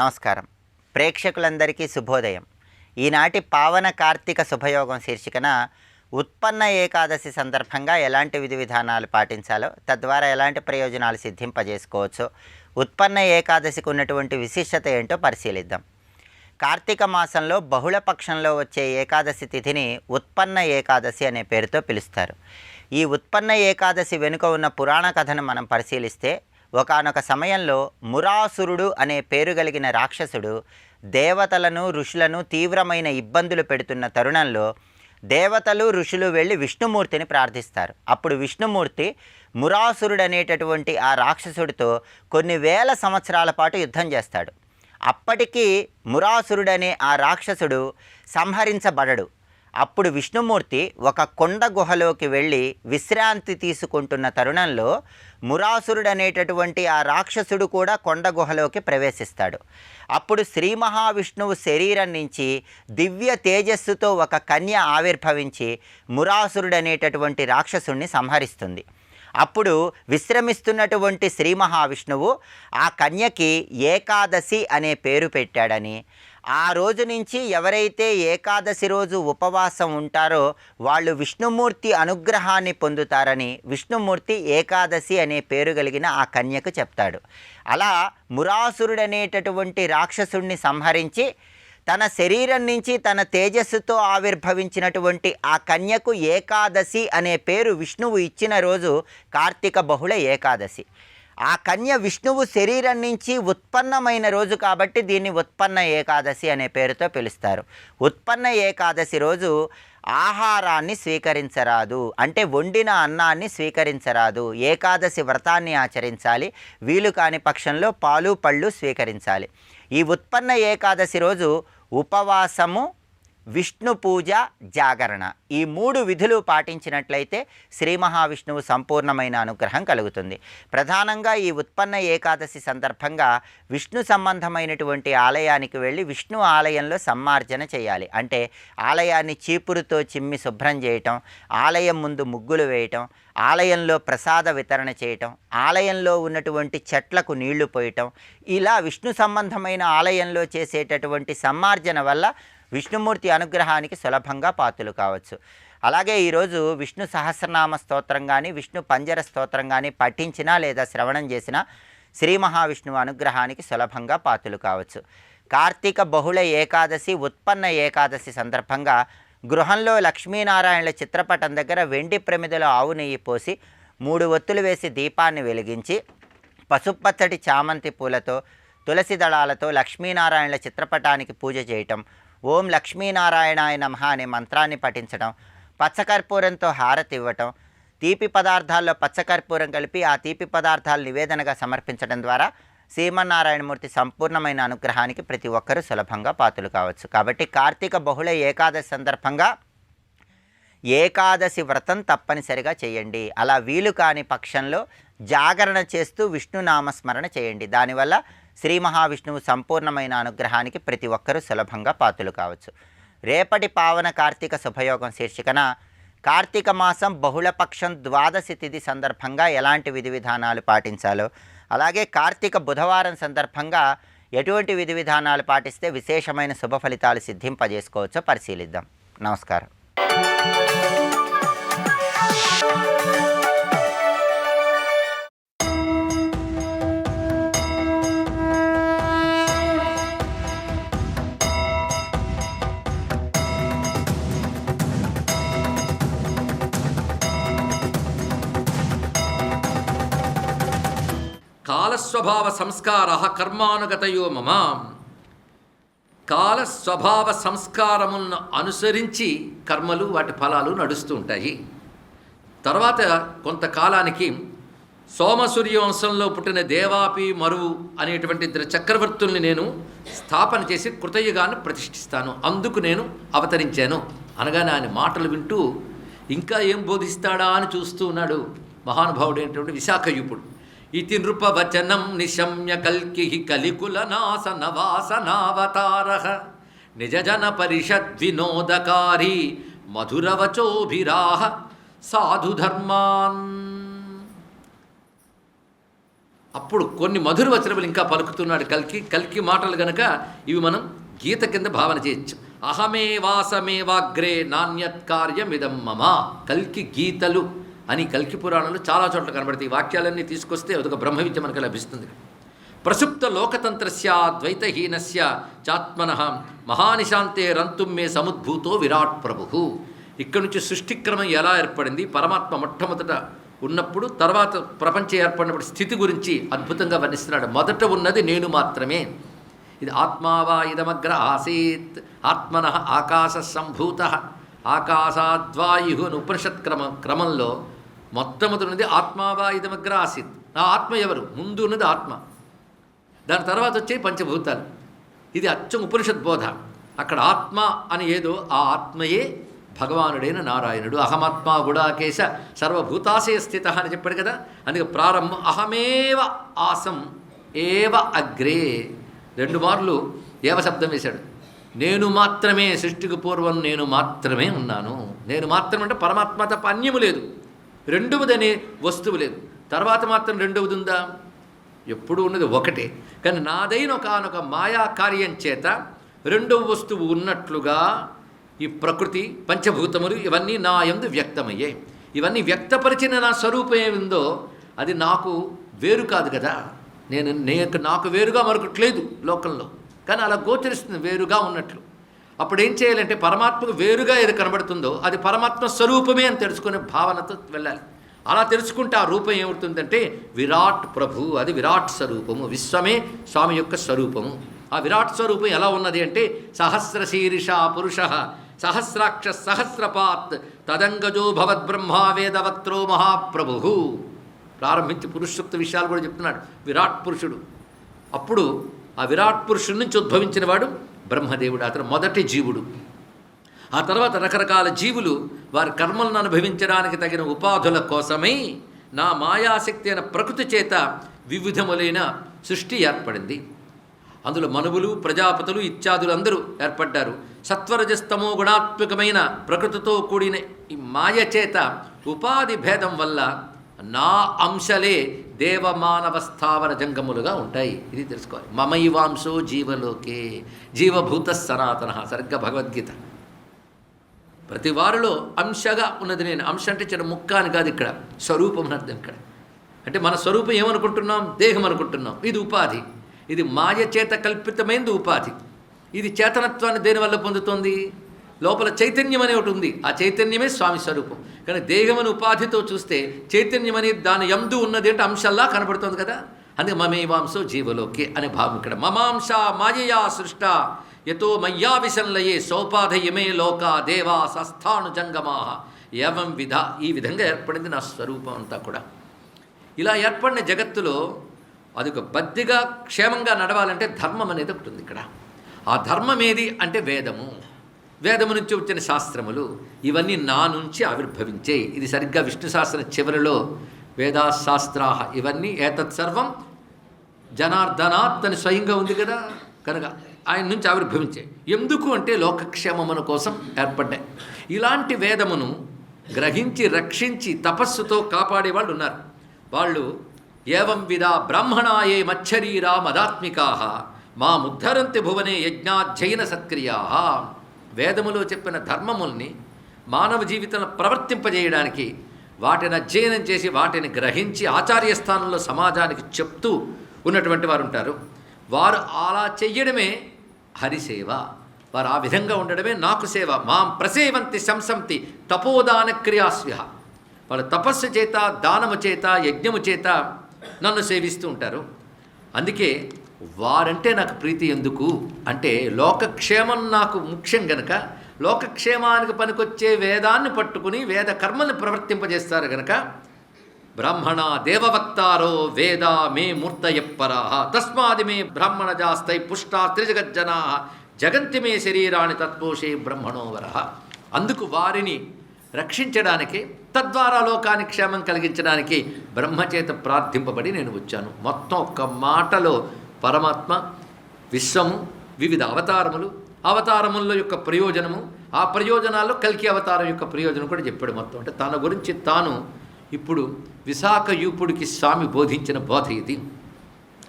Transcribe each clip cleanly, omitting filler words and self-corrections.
నమస్కారం. ప్రేక్షకులందరికీ శుభోదయం. ఈనాటి పావన కార్తీక శుభయోగం శీర్షికన ఉత్పన్న ఏకాదశి సందర్భంగా ఎలాంటి విధి విధానాలు పాటించాలో, తద్వారా ఎలాంటి ప్రయోజనాలు సిద్ధింపజేసుకోవచ్చో, ఉత్పన్న ఏకాదశికి ఉన్నటువంటి విశిష్టత ఏంటో పరిశీలిద్దాం. కార్తీక మాసంలో బహుళ పక్షంలో వచ్చే ఏకాదశి తిథిని ఉత్పన్న ఏకాదశి అనే పేరుతో పిలుస్తారు. ఈ ఉత్పన్న ఏకాదశి వెనుక ఉన్న పురాణ కథను మనం పరిశీలిస్తే, ఒకానొక సమయంలో మురాసురుడు అనే పేరు కలిగిన రాక్షసుడు దేవతలను ఋషులను తీవ్రమైన ఇబ్బందులు పెడుతున్న తరుణంలో దేవతలు ఋషులు వెళ్ళి విష్ణుమూర్తిని ప్రార్థిస్తారు. అప్పుడు విష్ణుమూర్తి మురాసురుడు అనేటటువంటి ఆ రాక్షసుడితో కొన్ని వేల సంవత్సరాల పాటు యుద్ధం చేస్తాడు. అప్పటికీ మురాసురుడనే ఆ రాక్షసుడు సంహరించబడడు. అప్పుడు విష్ణుమూర్తి ఒక కొండ గుహలోకి వెళ్ళి విశ్రాంతి తీసుకుంటున్న తరుణంలో మురాసురుడు అనేటటువంటి ఆ రాక్షసుడు కూడా కొండ గుహలోకి ప్రవేశిస్తాడు. అప్పుడు శ్రీ మహావిష్ణువు శరీరం నుంచి దివ్య తేజస్సుతో ఒక కన్య ఆవిర్భవించి మురాసురుడు అనేటటువంటి రాక్షసుడిని సంహరిస్తుంది. అప్పుడు విశ్రమిస్తున్నటువంటి శ్రీ మహావిష్ణువు ఆ కన్యకి ఏకాదశి అనే పేరు పెట్టాడని, ఆ రోజు నుంచి ఎవరైతే ఏకాదశి రోజు ఉపవాసం ఉంటారో వాళ్ళు విష్ణుమూర్తి అనుగ్రహాన్ని పొందుతారని విష్ణుమూర్తి ఏకాదశి అనే పేరు కలిగిన ఆ కన్యకు చెప్తాడు. అలా మురాసురుడనేటటువంటి రాక్షసుడిని సంహరించి తన శరీరం నుంచి తన తేజస్సుతో ఆవిర్భవించినటువంటి ఆ కన్యకు ఏకాదశి అనే పేరు విష్ణువు ఇచ్చిన రోజు కార్తీక బహుళ ఏకాదశి. ఆ కన్య విష్ణువు శరీరం నుంచి ఉత్పన్నమైన రోజు కాబట్టి దీన్ని ఉత్పన్న ఏకాదశి అనే పేరుతో పిలుస్తారు. ఉత్పన్న ఏకాదశి రోజు ఆహారాన్ని స్వీకరించరాదు, అంటే వండిన అన్నాన్ని స్వీకరించరాదు. ఏకాదశి వ్రతాన్ని ఆచరించాలి. వీలు కాని పక్షంలో పాలు పళ్ళు స్వీకరించాలి. ఈ ఉత్పన్న ఏకాదశి రోజు ఉపవాసము, విష్ణు పూజ, జాగరణ, ఈ 3 విధులు పాటించినట్లయితే శ్రీ మహావిష్ణువు సంపూర్ణమైన అనుగ్రహం కలుగుతుంది. ప్రధానంగా ఈ ఉత్పన్న ఏకాదశి సందర్భంగా విష్ణు సంబంధమైనటువంటి ఆలయానికి వెళ్ళి విష్ణు ఆలయంలో సమ్మార్జన చేయాలి. అంటే ఆలయాన్ని చీపురుతో చిమ్మి శుభ్రం చేయటం, ఆలయం ముందు ముగ్గులు వేయటం, ఆలయంలో ప్రసాద వితరణ చేయటం, ఆలయంలో ఉన్నటువంటి చెట్లకు నీళ్లు పోయటం, ఇలా విష్ణు సంబంధమైన ఆలయంలో చేసేటటువంటి సమ్మార్జన వల్ల విష్ణుమూర్తి అనుగ్రహానికి సులభంగా పాత్రలు కావచ్చు. అలాగే ఈరోజు విష్ణు సహస్రనామ స్తోత్రం కానీ విష్ణు పంజర స్తోత్రం కానీ పఠించినా లేదా శ్రవణం చేసినా శ్రీ మహావిష్ణువు అనుగ్రహానికి సులభంగా పాత్రలు కావచ్చు. కార్తీక బహుళ ఏకాదశి ఉత్పన్న ఏకాదశి సందర్భంగా గృహంలో లక్ష్మీనారాయణుల చిత్రపటం దగ్గర వెండి ప్రమిదలో ఆవు నెయ్యి పోసి 3 ఒత్తులు వేసి దీపాన్ని వెలిగించి పసుపచ్చటి చామంతి పూలతో తులసి దళాలతో లక్ష్మీనారాయణుల చిత్రపటానికి పూజ చేయటం, ఓం లక్ష్మీనారాయణాయ నమః అనే మంత్రాన్ని పఠించడం, పచ్చకర్పూరంతో హారతి ఇవ్వటం, తీపి పదార్థాల్లో పచ్చకర్పూరం కలిపి ఆ తీపి పదార్థాలు నివేదనగా సమర్పించడం ద్వారా శ్రీమన్నారాయణమూర్తి సంపూర్ణమైన అనుగ్రహానికి ప్రతి ఒక్కరూ సులభంగా పాత్రలు కావచ్చు. కాబట్టి కార్తీక బహుళ ఏకాదశి సందర్భంగా ఏకాదశి వ్రతం తప్పనిసరిగా చేయండి. అలా వీలు కాని పక్షంలో జాగరణ చేస్తూ విష్ణు నామస్మరణ చేయండి. దానివల్ల శ్రీ మహావిష్ణువు సంపూర్ణమైన అనుగ్రహానికి ప్రతి ఒక్కరూ సులభంగా పాత్రలు కావచ్చు. రేపటి పావన కార్తీక శుభయోగం శీర్షికన కార్తీక మాసం బహుళపక్షం ద్వాదశి తిథి సందర్భంగా ఎలాంటి విధి విధానాలు పాటించాలో, అలాగే కార్తీక బుధవారం సందర్భంగా ఎటువంటి విధి విధానాలు పాటిస్తే విశేషమైన శుభ ఫలితాలు సిద్ధింపజేసుకోవచ్చో పరిశీలిద్దాం. నమస్కారం. కాలస్వభావ సంస్కార కర్మానుగతయో మమ. కాలస్వభావ సంస్కారములను అనుసరించి కర్మలు వాటి ఫలాలు నడుస్తూ ఉంటాయి. తర్వాత కొంతకాలానికి సోమసూర్యవంశంలో పుట్టిన దేవాపి మరువు అనేటువంటి 2 చక్రవర్తుల్ని నేను స్థాపన చేసి కృతయుగాన్ని ప్రతిష్ఠిస్తాను, అందుకు నేను అవతరించాను అనగానే ఆయన మాటలు వింటూ ఇంకా ఏం బోధిస్తాడా అని చూస్తూ ఉన్నాడు మహానుభావుడు అయినటువంటి విశాఖయూపుడు. ఇతి నృపవచనం నిశమ్య కల్కి కలికుల నాశన వాసనావతారః నిజజన పరిషద్వినోదకారి మధురవచోభిరాహ సాధుధర్మాన్. అప్పుడు కొన్ని మధుర వచనములు ఇంకా పలుకుతున్నాడు కల్కి మాటలు గనక ఇవి మనం గీత కింద భావన చేయొచ్చు. అహమే వాసమేవాగ్రే నాణ్యత్ కార్యమిదం మమ. కల్కి గీతలు అని కల్కి పురాణంలో చాలా చోట్ల కనబడతాయి. ఈ వాక్యాలన్నీ తీసుకొస్తే అదొక బ్రహ్మ విద్య మనకు లభిస్తుంది. ప్రసుప్త లోకతంత్రస్య ద్వైతహీనస్య చాత్మనః మహానిశాంతే రంతుం మే సముద్భూతో విరాట్ ప్రభు. ఇక్కడి నుంచి సృష్టిక్రమం ఎలా ఏర్పడింది, పరమాత్మ మొట్టమొదట ఉన్నప్పుడు, తర్వాత ప్రపంచం ఏర్పడినప్పుడు స్థితి గురించి అద్భుతంగా వర్ణిస్తున్నాడు. మొదట ఉన్నది నేను మాత్రమే. ఇది ఆత్మావా ఇదమగ్ర ఆసీత్ ఆత్మన ఆకాశ సంభూత ఆకాశాద్వాయు అని ఉపనిషత్ క్రమంలో మొట్టమొదటి ఉన్నది ఆత్మావా ఇదమగ్ర ఆసీత్. ఆ ఆత్మ ఎవరు? ముందు ఉన్నది ఆత్మ, దాని తర్వాత వచ్చే పంచభూతాలు. ఇది అచ్చం ఉపనిషత్ బోధ. అక్కడ ఆత్మ అని ఏదో ఆ ఆత్మయే భగవానుడైన నారాయణుడు. అహమాత్మా గుడాకేశ సర్వభూతాశయ స్థిత అని చెప్పాడు కదా. అందుకే ప్రారంభం అహమేవ ఆసం ఏవ అగ్రే. 2 మార్లు ఏవ శబ్దం వేశాడు. నేను మాత్రమే, సృష్టికి పూర్వం నేను మాత్రమే ఉన్నాను. నేను మాత్రమే అంటే పరమాత్మ తప్ప అన్యము లేదు, రెండవదనే వస్తువు లేదు. తర్వాత మాత్రం రెండవది ఉందా? ఎప్పుడు ఉన్నది ఒకటే. కానీ నాదైన ఒకనొక మాయా కార్యం చేత రెండవ వస్తువు ఉన్నట్లుగా ఈ ప్రకృతి పంచభూతములు ఇవన్నీ నా యందు వ్యక్తమయ్యాయి. ఇవన్నీ వ్యక్తపరిచిన నా స్వరూపం ఏముందో అది నాకు వేరు కాదు కదా. నాకు వేరుగా మరొకట్లేదు లోకంలో, కానీ అలా గోచరిస్తుంది వేరుగా ఉన్నట్లు. అప్పుడు ఏం చేయాలంటే పరమాత్మకు వేరుగా ఏది కనబడుతుందో అది పరమాత్మ స్వరూపమే అని తెలుసుకునే భావనతో వెళ్ళాలి. అలా తెలుసుకుంటే ఆ రూపం ఏమవుతుందంటే విరాట్ ప్రభు. అది విరాట్ స్వరూపము. విశ్వమే స్వామి యొక్క స్వరూపము. ఆ విరాట్ స్వరూపం ఎలా ఉన్నది అంటే సహస్రశీర్ష పురుష సహస్రాక్ష సహస్రపాత్ తదంగజో భవద్బ్రహ్మా వేదవక్త్రో మహాప్రభు. ప్రారంభించి పురుషోక్త విషయాలు కూడా చెప్తున్నాడు. విరాట్ పురుషుడు. అప్పుడు ఆ విరాట్ పురుషుడి నుంచి ఉద్భవించిన వాడు బ్రహ్మదేవుడు. అతను మొదటి జీవుడు. ఆ తర్వాత రకరకాల జీవులు వారి కర్మలను అనుభవించడానికి తగిన ఉపాధుల కోసమై నా మాయాశక్తి అయిన ప్రకృతి చేత వివిధములైన సృష్టి ఏర్పడింది. అందులో మనువులు ప్రజాపతులు ఇత్యాదులు అందరూ ఏర్పడ్డారు. సత్వరజస్తమో గుణాత్మకమైన ప్రకృతితో కూడిన ఈ మాయ చేత ఉపాధి భేదం వల్ల నా అంశలే దేవమానవ స్థావర జంగములుగా ఉంటాయి. ఇది తెలుసుకోవాలి. మమైవాంశో జీవలోకే జీవభూత సనాతన. సరిగ్గా భగవద్గీత. ప్రతి వారిలో అంశగా ఉన్నది నేను. అంశ అంటే చిన్న ముక్క అని కాదు, ఇక్కడ స్వరూపం అని అర్థం. ఇక్కడ అంటే మన స్వరూపం ఏమనుకుంటున్నాం? దేహం అనుకుంటున్నాం. ఇది ఉపాధి. ఇది మాయ చేత కల్పితమైనది ఉపాధి. ఇది చేతనత్వాన్ని దేనివల్ల పొందుతోంది? లోపల చైతన్యం అనే ఒకటి ఉంది. ఆ చైతన్యమే స్వామి స్వరూపం. కానీ దేహమని ఉపాధితో చూస్తే చైతన్యం అనేది దాని యందు ఉన్నది అంటే అంశల్లా కనబడుతుంది కదా. అందుకే మమేవాంశో జీవలోకే అనే భావం ఇక్కడ. మమాంశ మాయయా సృష్ట యతో మయ్యా విసంలయే సౌపాధయమే లోక దేవా సస్థాను జంగమా ఏవం విధ. ఈ విధంగా ఏర్పడింది నా స్వరూపం అంతా కూడా. ఇలా ఏర్పడిన జగత్తులో అది ఒక బద్దిగా క్షేమంగా నడవాలంటే ధర్మం అనేది ఒకటి ఉంది ఇక్కడ. ఆ ధర్మం ఏది అంటే వేదము. వేదము నుంచి వచ్చిన శాస్త్రములు ఇవన్నీ నా నుంచి ఆవిర్భవించాయి. ఇది సరిగ్గా విష్ణు శాస్త్రం చివరిలో వేదాశాస్త్రాహ ఇవన్నీ ఏతత్ సర్వం జనార్దనాత్ అని స్వయంగా ఉంది కదా. కనుక ఆయన నుంచి ఆవిర్భవించాయి. ఎందుకు అంటే లోకక్షేమమున కోసం ఏర్పడ్డాయి. ఇలాంటి వేదమును గ్రహించి రక్షించి తపస్సుతో కాపాడే వాళ్ళు ఉన్నారు. వాళ్ళు ఏవం విధ బ్రాహ్మణాయే మచ్చరీరా మదాత్మికా మా ముద్ధరంతి భువనే యజ్ఞాధ్యయన సత్క్రియా. వేదములో చెప్పిన ధర్మముల్ని మానవ జీవితంలో ప్రవర్తింపజేయడానికి వాటిని అధ్యయనం చేసి వాటిని గ్రహించి ఆచార్య స్థానంలో సమాజానికి చెప్తూ ఉన్నటువంటి వారు ఉంటారు. వారు అలా చెయ్యడమే హరిసేవ. వారు ఆ విధంగా ఉండడమే నాకు సేవ. మాం ప్రసేవంతి శంసంతి తపోదాన క్రియాస్వ్య. వాళ్ళు తపస్సు చేత దానము చేత యజ్ఞము చేత నన్ను సేవిస్తూ ఉంటారు. అందుకే వారంటే నాకు ప్రీతి. ఎందుకు అంటే లోకక్షేమం నాకు ముఖ్యం గనక లోకక్షేమానికి పనికొచ్చే వేదాన్ని పట్టుకుని వేద కర్మల్ని ప్రవర్తింపజేస్తారు గనక బ్రాహ్మణ దేవవక్తారో వేద మే మూర్తయప్పరా తస్మాది మే బ్రాహ్మణజాస్తై పుష్టా త్రిజగజ్జనా జగంతి మే శరీరాన్ని తత్పోషే బ్రహ్మణోవర. అందుకు వారిని రక్షించడానికి తద్వారా లోకానికి క్షేమం కలిగించడానికి బ్రహ్మచేత ప్రార్థింపబడి నేను వచ్చాను. మొత్తం ఒక్క మాటలో పరమాత్మ విశ్వము వివిధ అవతారములు అవతారముల యొక్క ప్రయోజనము ఆ ప్రయోజనాల్లో కల్కి అవతారం యొక్క ప్రయోజనం కూడా చెప్పాడు. మొత్తం అంటే తన గురించి తాను ఇప్పుడు విశాఖ యూపుడికి స్వామి బోధించిన బోధ ఇది.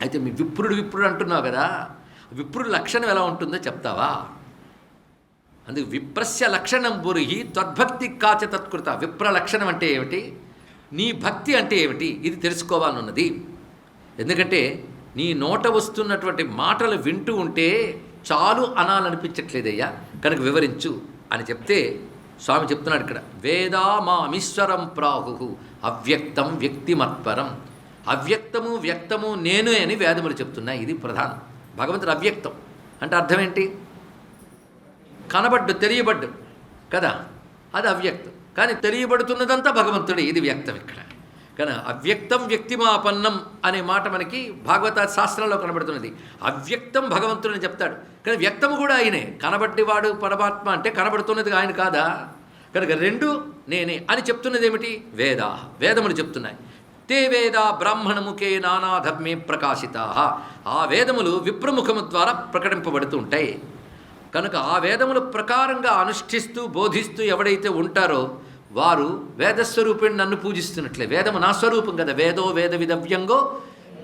అయితే మీ విప్రుడు అంటున్నావు కదా, విప్రుడి లక్షణం ఎలా ఉంటుందో చెప్తావా? అందుకు విప్రస్య లక్షణం బురిహి త్వద్భక్తి కాచ తత్కృత. విప్ర లక్షణం అంటే ఏమిటి, నీ భక్తి అంటే ఏమిటి, ఇది తెలుసుకోవాలన్నది. ఎందుకంటే నీ నోట వస్తున్నటువంటి మాటలు వింటూ ఉంటే చాలు అనాలనిపించట్లేదయ్యా, కనుక వివరించు అని చెప్తే స్వామి చెప్తున్నాడు ఇక్కడ, వేదా మామీశ్వరం ప్రాహు అవ్యక్తం వ్యక్తిమత్పరం. అవ్యక్తము వ్యక్తము నేనే అని వేదములు చెప్తున్నాయి. ఇది ప్రధానం. భగవంతుడు అవ్యక్తం అంటే అర్థం ఏంటి? కనబడ్డు, తెలియబడ్డు కదా, అది అవ్యక్తం. కానీ తెలియబడుతున్నదంతా భగవంతుడే, ఇది వ్యక్తం ఇక్కడ. కానీ అవ్యక్తం వ్యక్తిమాపన్నం అనే మాట మనకి భాగవత శాస్త్రంలో కనబడుతున్నది. అవ్యక్తం భగవంతుడని చెప్తాడు, కానీ వ్యక్తము కూడా ఆయనే. కనబడ్డివాడు పరమాత్మ అంటే కనబడుతున్నది ఆయన కాదా? కనుక రెండు నేనే అని చెప్తున్నది ఏమిటి? వేదములు చెప్తున్నాయి. తే వేద బ్రాహ్మణముఖే నానాధర్మే ప్రకాశితా. ఆ వేదములు విప్రముఖము ద్వారా ప్రకటింపబడుతూ ఉంటాయి. కనుక ఆ వేదముల ప్రకారంగా అనుష్ఠిస్తూ బోధిస్తూ ఎవడైతే ఉంటారో వారు వేదస్వరూపిణి నన్ను పూజిస్తున్నట్లే. వేదము నా స్వరూపం కదా. వేదో వేద విదవ్యంగో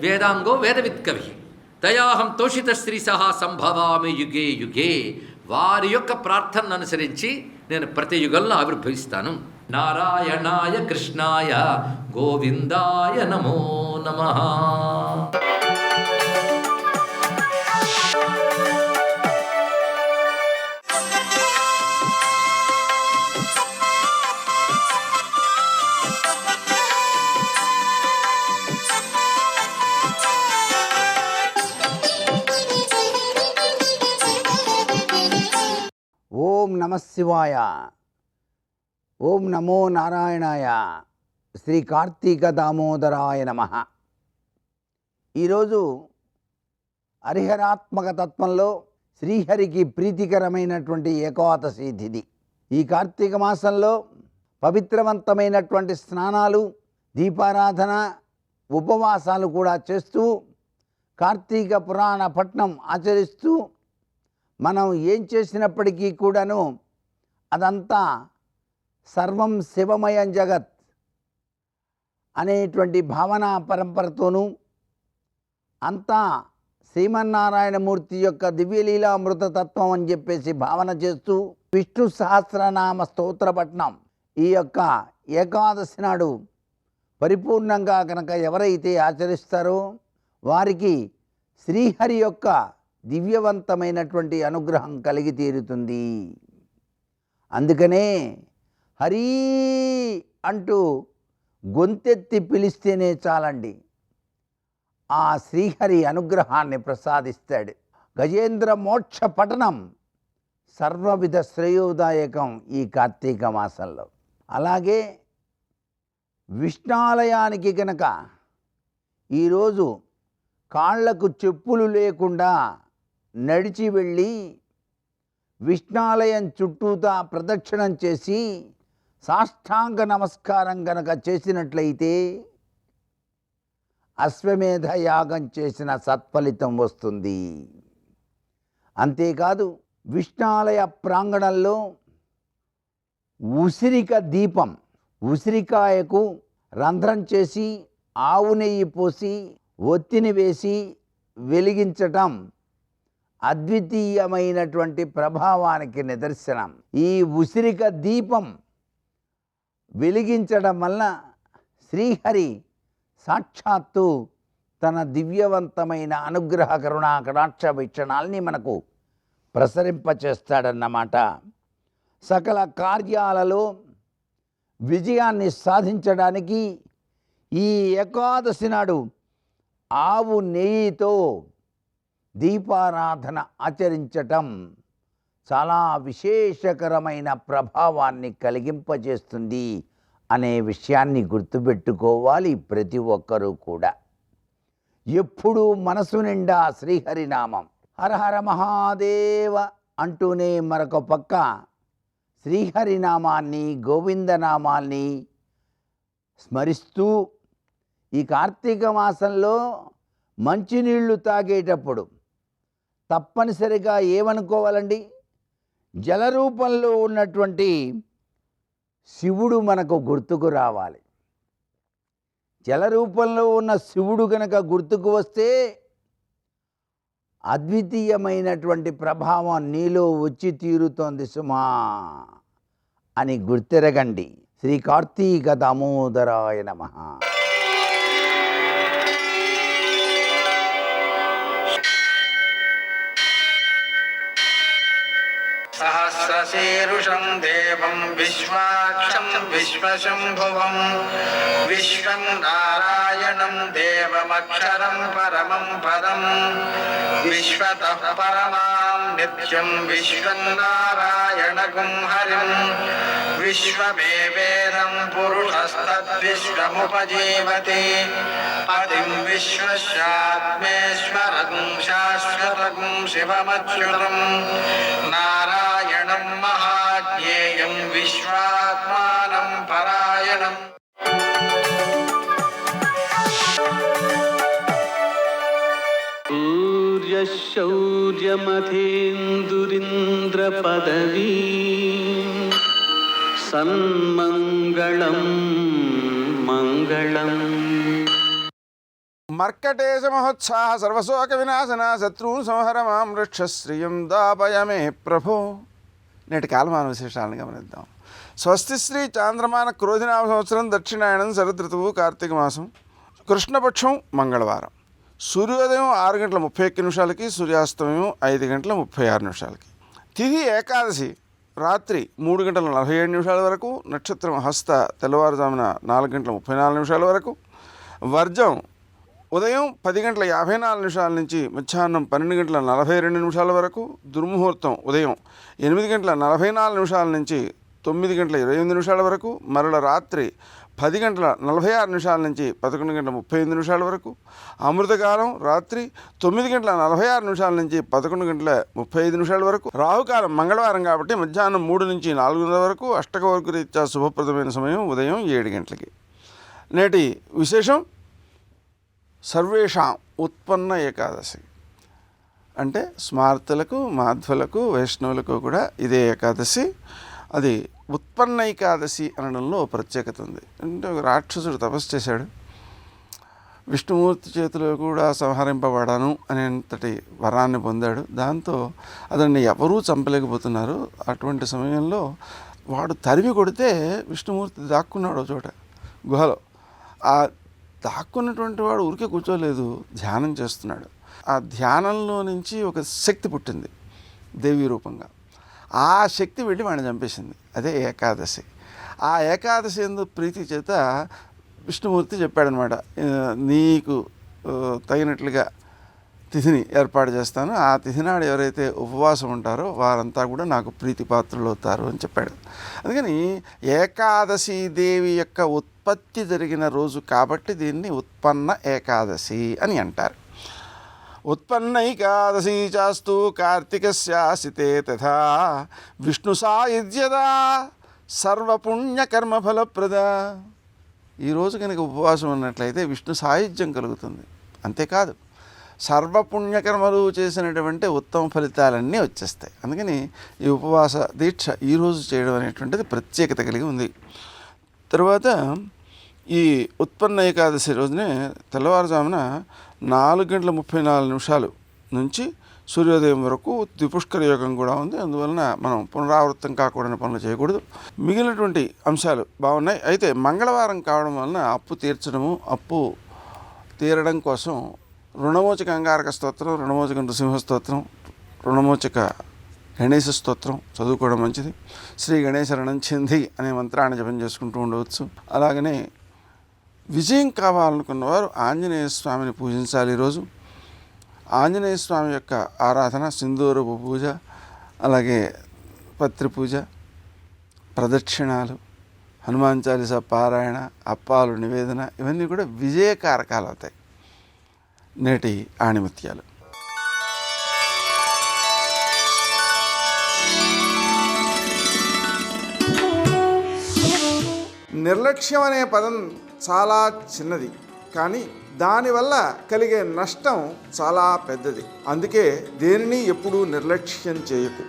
వేదాంగో వేదవిత్కవి తయాహం తోషిత స్త్రీ సహా సంభవామి యుగే యుగే. వారి యొక్క ప్రార్థనను అనుసరించి నేను ప్రతి యుగంలో ఆవిర్భవిస్తాను. నారాయణాయ కృష్ణాయ గోవిందాయ నమో నమః. ఓం నమః శివాయ. ఓం నమో నారాయణాయ. శ్రీ కార్తీక దామోదరాయ నమః. ఈరోజు హరిహరాత్మక తత్వంలో శ్రీహరికి ప్రీతికరమైనటువంటి ఏకాదశి తిథి. ఈ కార్తీక మాసంలో పవిత్రవంతమైనటువంటి స్నానాలు, దీపారాధన, ఉపవాసాలు కూడా చేస్తూ కార్తీక పురాణ పఠనం ఆచరిస్తూ మనం ఏం చేసినప్పటికీ కూడాను అదంతా సర్వం శివమయం జగత్ అనేటువంటి భావనా పరంపరతోనూ అంతా శ్రీమన్నారాయణమూర్తి యొక్క దివ్యలీలామృతతత్వం అని చెప్పేసి భావన చేస్తూ విష్ణు సహస్రనామ స్తోత్ర పఠనం ఈ యొక్క ఏకాదశి నాడు పరిపూర్ణంగా కనుక ఎవరైతే ఆచరిస్తారో వారికి శ్రీహరి యొక్క దివ్యవంతమైనటువంటి అనుగ్రహం కలిగి తీరుతుంది. అందుకనే హరి అంటూ గొంతెత్తి పిలిస్తేనే చాలండి, ఆ శ్రీహరి అనుగ్రహాన్ని ప్రసాదిస్తాడు. గజేంద్ర మోక్ష పఠనం సర్వవిధ శ్రేయోదాయకం ఈ కార్తీక మాసంలో. అలాగే విష్ణాలయానికి కనుక ఈరోజు కాళ్లకు చెప్పులు లేకుండా నడిచి వెళ్ళి విష్ణాలయం చుట్టూతా ప్రదక్షిణం చేసి సాష్టాంగ నమస్కారం గనక చేసినట్లయితే అశ్వమేధ యాగం చేసిన సత్ఫలితం వస్తుంది. అంతేకాదు విష్ణాలయ ప్రాంగణంలో ఉసిరిక దీపం, ఉసిరికాయకు రంధ్రం చేసి ఆవు నెయ్యి పోసి ఒత్తిని వేసి వెలిగించటం అద్వితీయమైనటువంటి ప్రభావానికి నిదర్శనం. ఈ ఉసిరిక దీపం వెలిగించడం వల్ల శ్రీహరి సాక్షాత్తు తన దివ్యవంతమైన అనుగ్రహ కరుణా కటాక్ష వీక్షణాల్ని మనకు ప్రసరింపచేస్తాడన్నమాట. సకల కార్యాలలో విజయాన్ని సాధించడానికి ఈ ఏకాదశి నాడు ఆవు నెయ్యితో దీపారాధన ఆచరించటం చాలా విశేషకరమైన ప్రభావాన్ని కలిగింపజేస్తుంది అనే విషయాన్ని గుర్తుపెట్టుకోవాలి ప్రతి ఒక్కరూ కూడా. ఎప్పుడూ మనసు నిండా శ్రీహరినామం, హరహర మహాదేవ అంటూనే మరొక పక్క శ్రీహరినామాన్ని, గోవిందనామాల్ని స్మరిస్తూ ఈ కార్తీక మాసంలో మంచినీళ్లు తాగేటప్పుడు తప్పనిసరిగా ఏమనుకోవాలండి, జలరూపంలో ఉన్నటువంటి శివుడు మనకు గుర్తుకు రావాలి. జలరూపంలో ఉన్న శివుడు గనక గుర్తుకు వస్తే అద్వితీయమైనటువంటి ప్రభావం నీలో వచ్చి తీరుతోంది సుమా అని గుర్తెరగండి. శ్రీ కార్తీక దామోదరాయ నమః. सहस्रशीर्षं देवं विश्वाक्षं विश्वशम्भुवं विश्वं नारायणं देवमक्षरं परमं पदं विश्वतः परमां नित्यं विश्वं नारायणगुं हरिं विश्वमेवेदं पुरुषस्तद्विश्वमुपजीवति पतिं विश्वस्यात्मेश्वरं शाश्वतगुं शिवमच्युतं नारायणं महाज्ञेयं विश्वात्मानं परायणम्. सूर्यशौर्यमथेन्दुरिन्द्रपदवी सन्मङ्गलं मङ्गलम्. మర్కటేశ మహోత్సాహ సర్వశోక వినాశన శత్రువును సంహర మాం రక్ష శ్రియం దాపయమే ప్రభో. నేటి కాలమాన విశేషాలను గమనిద్దాం. స్వస్తి శ్రీ చాంద్రమాన క్రోధినామ సంవత్సరం దక్షిణాయనం శరదృతువు కార్తీక మాసం కృష్ణపక్షం మంగళవారం. సూర్యోదయం 6:31 సూర్యాస్తమయం 5:36. తిథి ఏకాదశి రాత్రి 3:47 వరకు. నక్షత్రం హస్త తెల్లవారుజామున 4:34 వరకు. వర్జం ఉదయం 10:54 నుంచి మధ్యాహ్నం 12:42 వరకు. దుర్ముహూర్తం ఉదయం 8:44 నుంచి 9:28 వరకు. మరల రాత్రి 10:46 నుంచి 11:35 వరకు. అమృతకాలం రాత్రి 9:46 నుంచి 11:35 వరకు. రాహుకాలం మంగళవారం కాబట్టి మధ్యాహ్నం 3 నుంచి 4 వరకు. అష్టకవర్గ రీత్యా శుభప్రదమైన సమయం ఉదయం 7 గంటలకి. నేటి విశేషం సర్వేషాం ఉత్పన్న ఏకాదశి. అంటే స్మార్తులకు, మాధ్వులకు, వైష్ణవులకు కూడా ఇదే ఏకాదశి. అది ఉత్పన్న ఏకాదశి అనడంలో ప్రత్యేకత ఉంది. అంటే ఒక రాక్షసుడు తపస్సు చేశాడు, విష్ణుమూర్తి చేతిలో కూడా సంహరింపబడాను అనేంతటి వరాన్ని పొందాడు. దాంతో అతన్ని ఎవరూ చంపలేకపోతున్నారు. అటువంటి సమయంలో వాడు తరిమి కొడితే విష్ణుమూర్తి దాక్కున్నాడు చోట గుహలో. ఆ దాక్కున్నటువంటి వాడు ఊరికే కూర్చోలేదు, ధ్యానం చేస్తున్నాడు. ఆ ధ్యానంలో నుంచి ఒక శక్తి పుట్టింది దేవి రూపంగా. ఆ శక్తి వెళ్ళి వాడిని చంపేసింది. అదే ఏకాదశి. ఆ ఏకాదశి ఎందు ప్రీతి చేత విష్ణుమూర్తి చెప్పాడనమాట, నీకు తగినట్లుగా తిథిని ఏర్పాటు చేస్తాను, ఆ తిథి నాడు ఎవరైతే ఉపవాసం ఉంటారో వారంతా కూడా నాకు ప్రీతిపాత్రులు అవుతారు అని చెప్పాడు. అందుకని ఏకాదశి దేవి యొక్క ఉత్పత్తి జరిగిన రోజు కాబట్టి దీన్ని ఉత్పన్న ఏకాదశి అని అంటారు. ఉత్పన్నైకాదశి చాస్తు కార్తీకస్యాసితే తథా విష్ణు సాయుధ్యదా సర్వపుణ్యకర్మఫలప్రద. ఈరోజు కనుక ఉపవాసం ఉన్నట్లయితే విష్ణు సాయుధ్యం కలుగుతుంది. అంతేకాదు సర్వపుణ్యకర్మలు చేసినటువంటి ఉత్తమ ఫలితాలన్నీ వచ్చేస్తాయి. అందుకని ఈ ఉపవాస దీక్ష ఈరోజు చేయడం అనేటువంటిది ప్రత్యేకత కలిగి ఉంది. తర్వాత ఈ ఉత్పన్న ఏకాదశి రోజునే తెల్లవారుజామున 4:34 నుంచి సూర్యోదయం వరకు ద్విపుష్కర యోగం కూడా ఉంది. అందువలన మనం పునరావృతం కాకూడని పనులు చేయకూడదు. మిగిలినటువంటి అంశాలు బాగున్నాయి. అయితే మంగళవారం కావడం వలన అప్పు తీర్చడము, అప్పు తీరడం కోసం రుణమోచక అంగారక స్తోత్రం, రుణమోచక నృసింహ స్తోత్రం, రుణమోచక గణేశ స్తోత్రం చదువుకోవడం మంచిది. శ్రీ గణేశ రణంచింది అనే మంత్రాన్ని జపం చేసుకుంటూ ఉండవచ్చు. అలాగనే విజయం కావాలనుకున్నవారు ఆంజనేయ స్వామిని పూజించాలి. ఈరోజు ఆంజనేయ స్వామి యొక్క ఆరాధన, సింధూరపు పూజ, అలాగే పత్రి పూజ, ప్రదక్షిణాలు, హనుమాన్ చాలీస పారాయణ, అప్పాలు నివేదన ఇవన్నీ కూడా విజయకారకాలు అవుతాయి. నేటి ఆణిముత్యాలు. నిర్లక్ష్యం అనే పదం చాలా చిన్నది, కానీ దానివల్ల కలిగే నష్టం చాలా పెద్దది. అందుకే దేనిని ఎప్పుడూ నిర్లక్ష్యం చేయకు.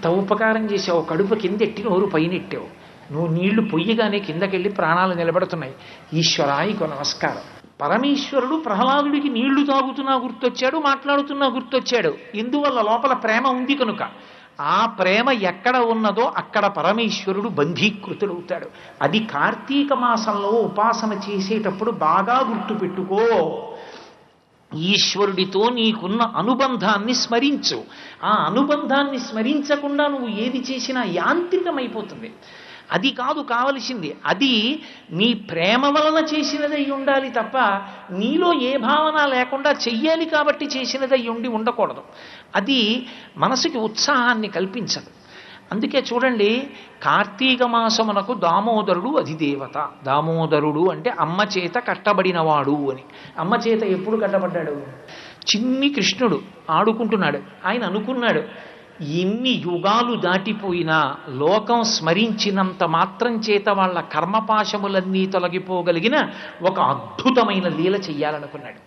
ఎంత ఉపకారం చేసావు, కడుపు కిందెట్టి నోరు పైనెట్టావు, నువ్వు నీళ్లు పొయ్యిగానే కిందకెళ్ళి ప్రాణాలు నిలబడుతున్నాయి, ఈశ్వరాయికు నమస్కారం. పరమేశ్వరుడు ప్రహ్లాదుడికి నీళ్లు తాగుతున్నా గుర్తొచ్చాడు, మాట్లాడుతున్నా గుర్తొచ్చాడు. ఇందువల్ల లోపల ప్రేమ ఉంది కనుక. ఆ ప్రేమ ఎక్కడ ఉన్నదో అక్కడ పరమేశ్వరుడు బంధీకృతుడవుతాడు. అది కార్తీక మాసంలో ఉపాసన చేసేటప్పుడు బాగా గుర్తుపెట్టుకో. ఈశ్వరుడితో నీకున్న అనుబంధాన్ని స్మరించు. ఆ అనుబంధాన్ని స్మరించకుండా నువ్వు ఏది చేసినా యాంత్రికమైపోతుంది. అది కాదు కావలసింది. అది నీ ప్రేమ వలన చేసినదై ఉండాలి తప్ప నీలో ఏ భావన లేకుండా చెయ్యాలి కాబట్టి చేసినదై ఉండకూడదు. అది మనసుకి ఉత్సాహాన్ని కల్పించదు. అందుకే చూడండి, కార్తీక మాసమునకు దామోదరుడు అధిదేవత. దామోదరుడు అంటే అమ్మ చేత కట్టబడినవాడు అని. అమ్మ చేత ఎప్పుడు కట్టబడ్డాడు? చిన్ని కృష్ణుడు ఆడుకుంటున్నాడు. ఆయన అనుకున్నాడు, ఎన్ని యుగాలు దాటిపోయినా లోకం స్మరించినంత మాత్రం చేత వాళ్ళ కర్మపాశములన్నీ తొలగిపోగలిగిన ఒక అద్భుతమైన లీల చెయ్యాలనుకున్నాడు.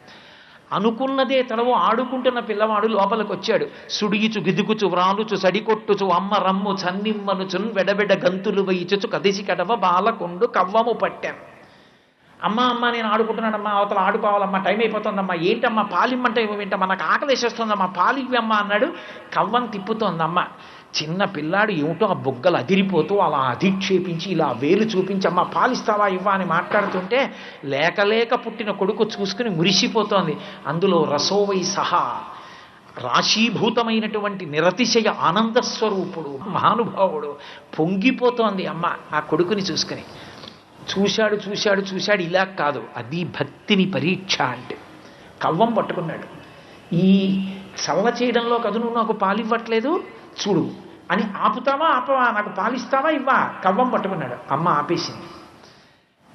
అనుకున్నదే తడవు ఆడుకుంటున్న పిల్లవాడు లోపలికి వచ్చాడు. సుడిగిచు గిదుగుచు వ్రాలుచు సడికొట్టుచు అమ్మ రమ్ము చన్నిమ్మనుచున్ వెడబెడ గంతులు వేయిచుచు కదిసి కడవ బాలకొండు కవ్వము పట్టాం. అమ్మ అమ్మ నేను ఆడుకుంటున్నానమ్మా, అవతల ఆడుకోవాలమ్మా, టైం అయిపోతుందమ్మా, ఏంటమ్మా పాలిమ్మంటే ఇవ్వమేంటమ్మా, నాకు ఆకలి వేసేస్తుందమ్మా, పాలు ఇవ్వమ్మా అన్నాడు. కవ్వం తిప్పుతోందమ్మ. చిన్న పిల్లాడు ఏమిటో ఆ బొగ్గలు అదిరిపోతూ అలా అధిక్షేపించి ఇలా వేలు చూపించి అమ్మ పాలిస్తావా ఇవ్వా అని మాట్లాడుతుంటే లేక పుట్టిన కొడుకు చూసుకుని మురిసిపోతోంది. అందులో రసోవై సహా రాశీభూతమైనటువంటి నిరతిశయ ఆనందస్వరూపుడు మహానుభావుడు పొంగిపోతోంది అమ్మ ఆ కొడుకుని చూసుకుని. చూశాడు. ఇలా కాదు, అది భక్తిని పరీక్ష అంటే. కవ్వం పట్టుకున్నాడు. ఈ చల్ల చేయడంలో కదు నువ్వు నాకు పాలివ్వట్లేదు చూడు అని ఆపుతావా ఆపవా, నాకు పాలిస్తావా ఇవ్వా. కవ్వం పట్టుకున్నాడు. అమ్మ ఆపేసింది.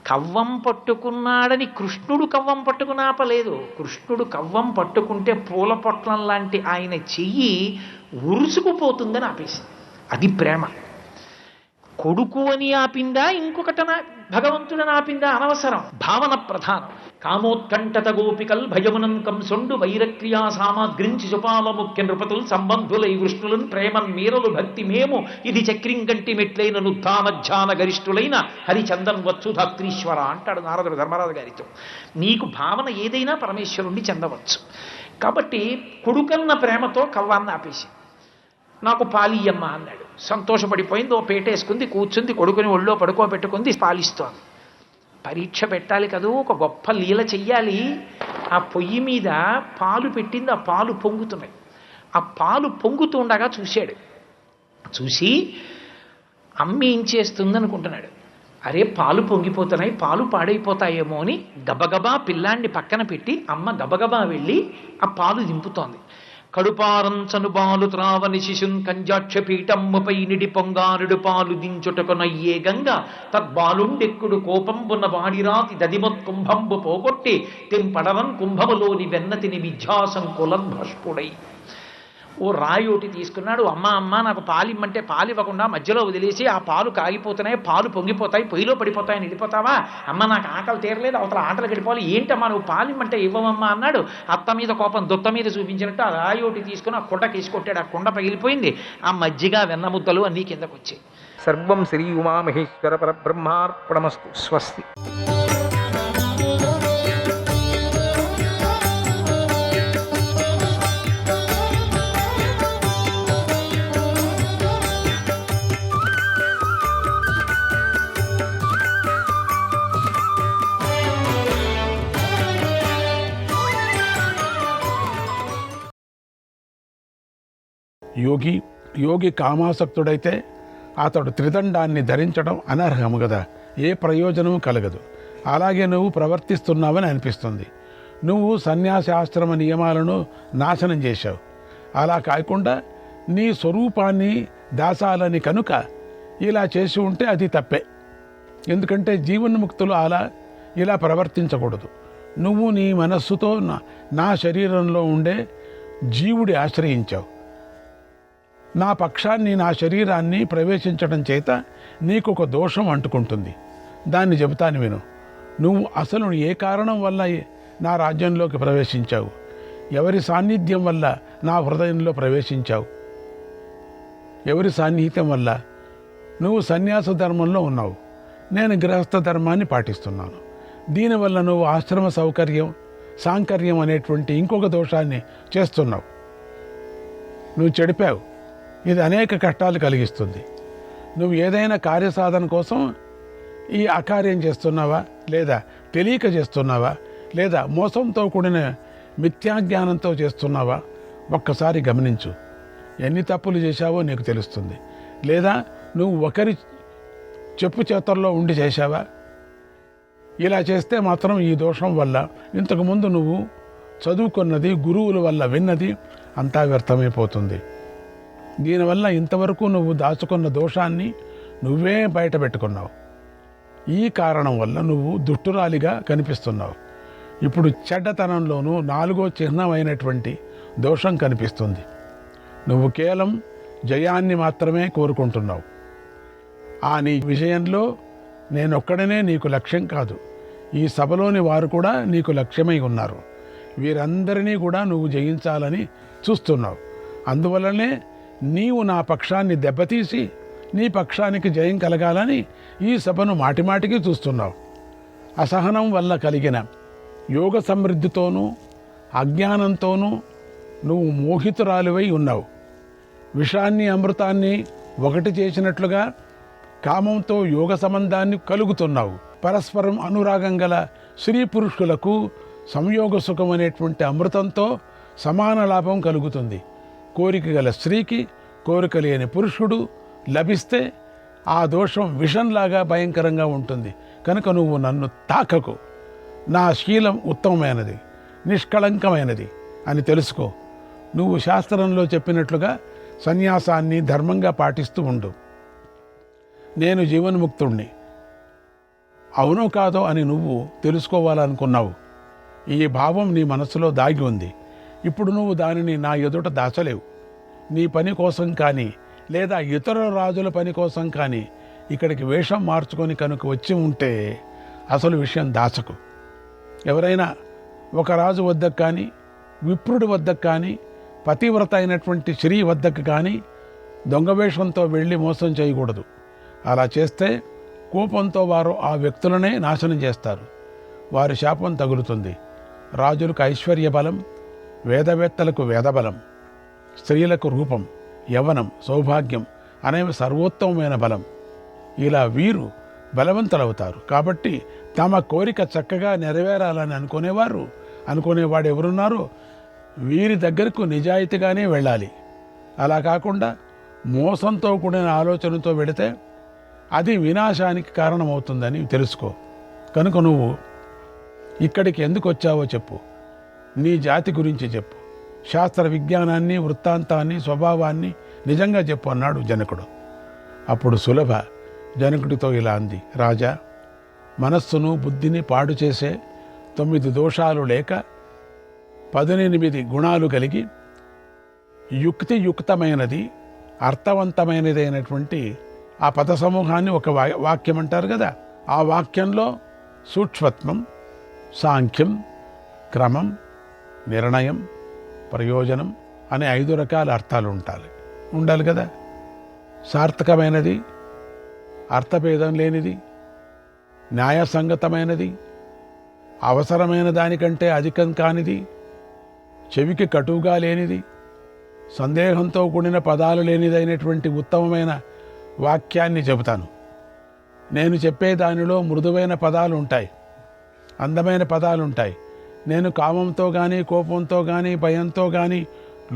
కవ్వం పట్టుకున్నాడని కృష్ణుడు కవ్వం పట్టుకుని ఆపలేదు. కృష్ణుడు కవ్వం పట్టుకుంటే పూల పొట్లం లాంటి ఆయన చెయ్యి ఉరుసుకుపోతుందని ఆపేసింది. అది ప్రేమ. కొడుకు అని ఆపిందా, ఇంకొకటన భగవంతుడని ఆపిందా అనవసరం. భావన ప్రధానం. కామోత్కంఠత గోపికల్ భయమునం కంసొండు వైరక్రియా సామాగ్రించి చుపాల ముఖ్య నృపతులు సంబంధులై వృష్ణులను ప్రేమన్ మీరలు భక్తి మేము ఇది చక్రింగంటి మెట్లైన నుద్ధానధ్యాన గరిష్ఠులైన హరిచందన్ వచ్చు ధాత్రీశ్వర అంటాడు నారదుడు ధర్మరాజు గారితో. నీకు భావన ఏదైనా పరమేశ్వరుణ్ణి చెందవచ్చు. కాబట్టి కొడుకన్న ప్రేమతో కవ్వాన్ని ఆపేసి నాకు పాలియమ్మ అన్నాడు. సంతోషపడిపోయింది. ఓ పేటేసుకుంది, కూర్చుంది, కొడుకుని ఒళ్ళో పడుకోబెట్టుకుంది, పాలిస్తోంది. పరీక్ష పెట్టాలి కదూ, ఒక గొప్ప లీల చెయ్యాలి. ఆ పొయ్యి మీద పాలు పెట్టింది, ఆ పాలు పొంగుతున్నాయి. ఆ పాలు పొంగుతుండగా చూశాడు. చూసి అమ్మ ఏం చేస్తుంది అనుకుంటున్నాడు. అరే పాలు పొంగిపోతున్నాయి, పాలు పాడైపోతాయేమో అని గబగబా పిల్లాన్ని పక్కన పెట్టి అమ్మ గబగబా వెళ్ళి ఆ పాలు దింపుతోంది. కడుపారంచను బాలు త్రావని శిశున్ కంజాక్షపీఠమ్ముపై నిడి పొంగారుడు పాలు దించుటకునయ్యే గంగ తద్బాలుండెక్కుడు కోపంబున వాడిరాతి దదిమత్ కుంభంబు పోగొట్టి తెంపడరన్ కుంభములోని వెన్నతిని విద్యాసంకులం భస్పుడై. ఓ రాయోటి తీసుకున్నాడు. అమ్మ నాకు పాలిమ్మంటే పాలివ్వకుండా మధ్యలో వదిలేసి ఆ పాలు కాగిపోతున్నాయి, పాలు పొంగిపోతాయి, పొయ్యిలో పడిపోతాయని వెళ్ళిపోతావా? అమ్మ నాకు ఆకలి తీరలేదు, అవతల ఆటలు గడిపోవాలి, ఏంటమ్మా నువ్వు పాలిమ్మంటే ఇవ్వమమ్మా అన్నాడు. అత్త మీద కోపం దొత్త మీద చూపించినట్టు ఆ రాయోటి తీసుకుని ఆ కుండ తీసుకొట్టాడు. ఆ కుండ పగిలిపోయింది. ఆ మజ్జిగ వెన్నముద్దలు అన్నీ కిందకు వచ్చాయి. సర్వం శ్రీ ఉమామహేశ్వర పరబ్రహ్మార్పణమస్తు. స్వస్తి. యోగి కామాసక్తుడైతే అతడు త్రిదండాన్ని ధరించడం అనర్హము కదా, ఏ ప్రయోజనము కలగదు. అలాగే నువ్వు ప్రవర్తిస్తున్నావని అనిపిస్తుంది. నువ్వు సన్యాసాశ్రమ నియమాలను నాశనం చేశావు. అలా కాకుండా నీ స్వరూపాన్ని దాసాలని కనుక ఇలా చేసి ఉంటే అది తప్పే. ఎందుకంటే జీవన్ముక్తులు ఇలా ప్రవర్తించకూడదు. నువ్వు నీ మనస్సుతో నా శరీరంలో ఉండే జీవుడి ఆశ్రయించావు. నా పక్షాన్ని, నా శరీరాన్ని ప్రవేశించడం చేత నీకు ఒక దోషం అంటుకుంటుంది. దాన్ని చెబుతాను విను. నువ్వు అసలు ఏ కారణం వల్ల నా రాజ్యంలోకి ప్రవేశించావు? ఎవరి సాన్నిధ్యం వల్ల నా హృదయంలో ప్రవేశించావు? ఎవరి సాన్నిహిత్యం వల్ల? నువ్వు సన్యాస ధర్మంలో ఉన్నావు, నేను గృహస్థ ధర్మాన్ని పాటిస్తున్నాను. దీనివల్ల నువ్వు ఆశ్రమ సాంకర్యం అనేటువంటి ఇంకొక దోషాన్ని చేస్తున్నావు. నువ్వు చెడిపావు. ఇది అనేక కష్టాలు కలిగిస్తుంది. నువ్వు ఏదైనా కార్యసాధన కోసం ఈ అకార్యం చేస్తున్నావా, లేదా తెలియక చేస్తున్నావా, లేదా మోసంతో కూడిన మిథ్యాజ్ఞానంతో చేస్తున్నావా? ఒక్కసారి గమనించు. ఎన్ని తప్పులు చేశావో నీకు తెలుస్తుంది. లేదా నువ్వు ఒకరి చెప్పు చేతల్లో ఉండి చేశావా? ఇలా చేస్తే మాత్రం ఈ దోషం వల్ల ఇంతకుముందు నువ్వు చదువుకున్నది, గురువుల వల్ల విన్నది అంతా వ్యర్థమైపోతుంది. దీనివల్ల ఇంతవరకు నువ్వు దాచుకున్న దోషాన్ని నువ్వే బయట పెట్టుకున్నావు. ఈ కారణం వల్ల నువ్వు దుష్టురాలిగా కనిపిస్తున్నావు. ఇప్పుడు చెడ్డతనంలోనూ 4వ చిహ్నమైనటువంటి దోషం కనిపిస్తుంది. నువ్వు కేవలం జయాన్ని మాత్రమే కోరుకుంటున్నావు. నీ విషయంలో నేనొక్కడనే నీకు లక్ష్యం కాదు, ఈ సభలోని వారు కూడా నీకు లక్ష్యమై ఉన్నారు. వీరందరినీ కూడా నువ్వు జయించాలని చూస్తున్నావు. అందువల్లనే నీవు నా పక్షాన్ని దెబ్బతీసి నీ పక్షానికి జయం కలగాలని ఈ సభను మాటిమాటికి చూస్తున్నావు. అసహనం వల్ల కలిగిన యోగ సమృద్ధితోనూ అజ్ఞానంతోనూ నువ్వు మోహితురాలివై ఉన్నావు. విషాన్ని అమృతాన్ని ఒకటి చేసినట్లుగా కామంతో యోగ సంబంధాన్ని కలుగుతున్నావు. పరస్పరం అనురాగం గల స్త్రీ పురుషులకు సంయోగ సుఖం అనేటువంటి అమృతంతో సమాన లాభం కలుగుతుంది. కోరిక గల స్త్రీకి కోరిక లేని పురుషుడు లభిస్తే ఆ దోషం విషంలాగా భయంకరంగా ఉంటుంది. కనుక నువ్వు నన్ను తాకకు. నా శీలం ఉత్తమమైనది, నిష్కళంకమైనది అని తెలుసుకో. నువ్వు శాస్త్రంలో చెప్పినట్లుగా సన్యాసాన్ని ధర్మంగా పాటిస్తూ ఉండు. నేను జీవన్ముక్తుణ్ణి, అవునో కాదో అని నువ్వు తెలుసుకోవాలనుకున్నావు. ఈ భావం నీ మనసులో దాగి ఉంది. ఇప్పుడు నువ్వు దానిని నా ఎదుట దాచలేవు. నీ పని కోసం కానీ, లేదా ఇతర రాజుల పని కోసం కానీ ఇక్కడికి వేషం మార్చుకొని కనుక వచ్చి ఉంటే అసలు విషయం దాచకు. ఎవరైనా ఒక రాజు వద్దకు కానీ, విప్రుడి వద్దకు కానీ, పతివ్రత అయినటువంటి స్త్రీ వద్దకు కానీ దొంగవేషంతో వెళ్ళి మోసం చేయకూడదు. అలా చేస్తే కోపంతో వారు ఆ వ్యక్తులనే నాశనం చేస్తారు. వారి శాపం తగులుతుంది. రాజులకు ఐశ్వర్య బలం, వేదవేత్తలకు వేదబలం, స్త్రీలకు రూపం, యవ్వనం, సౌభాగ్యం అనేవి సర్వోత్తమమైన బలం. ఇలా వీరు బలవంతులవుతారు. కాబట్టి తమ కోరిక చక్కగా నెరవేరాలని అనుకునేవాడు ఎవరున్నారో వీరి దగ్గరకు నిజాయితీగానే వెళ్ళాలి. అలా కాకుండా మోసంతో కూడిన ఆలోచనతో వెళితే అది వినాశానికి కారణమవుతుందని తెలుసుకో. కనుక నువ్వు ఇక్కడికి ఎందుకు వచ్చావో చెప్పు. నీ జాతి గురించి చెప్పు. శాస్త్ర విజ్ఞానాన్ని, వృత్తాంతాన్ని, స్వభావాన్ని నిజంగా చెప్పు అన్నాడు జనకుడు. అప్పుడు సులభ జనకుడితో ఇలా అంది, రాజా, మనస్సును బుద్ధిని పాడు చేసే 9 దోషాలు లేక 18 గుణాలు కలిగి యుక్తియుక్తమైనది, అర్థవంతమైనది అయినటువంటి ఆ పద సమూహాన్ని ఒక వాక్యం అంటారు కదా. ఆ వాక్యంలో సూక్ష్మత్వం, సాంఖ్యం, క్రమం, నిర్ణయం, ప్రయోజనం అనే 5 రకాల అర్థాలు ఉండాలి కదా. సార్థకమైనది, అర్థభేదం లేనిది, న్యాయసంగతమైనది, అవసరమైన దానికంటే అధికం కానిది, చెవికి కటువుగా లేనిది, సందేహంతో కూడిన పదాలు లేనిదైనటువంటి ఉత్తమమైన వాక్యాన్ని చెబుతాను. నేను చెప్పే దానిలో మృదువైన పదాలు ఉంటాయి, అందమైన పదాలు ఉంటాయి. నేను కామంతో కానీ, కోపంతో కానీ, భయంతో కానీ,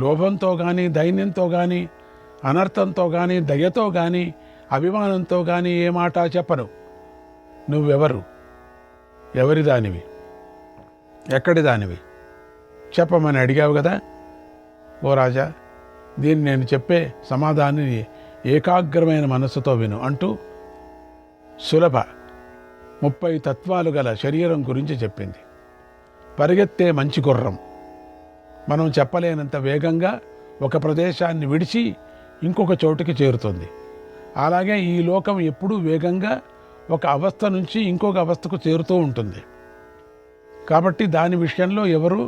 లోభంతో కానీ, దైన్యంతో కానీ, అనర్థంతో కానీ, దయతో కానీ, అభిమానంతో కానీ ఏ మాట చెప్పను. నువ్వెవరు? ఎవరి దానివి? ఎక్కడి దానివి? చెప్పమని అడిగావు కదా. ఓ రాజా, దీన్ని నేను చెప్పే సమాధానాన్ని ఏకాగ్రమైన మనస్సుతో విను అంటూ సులభ 30 తత్వాలు గల శరీరం గురించి చెప్పింది. పరిగెత్తే మంచి గుర్రం మనం చెప్పలేనంత వేగంగా ఒక ప్రదేశాన్ని విడిచి ఇంకొక చోటుకి చేరుతుంది. అలాగే ఈ లోకం ఎప్పుడూ వేగంగా ఒక అవస్థ నుంచి ఇంకొక అవస్థకు చేరుతూ ఉంటుంది. కాబట్టి దాని విషయంలో ఎవరు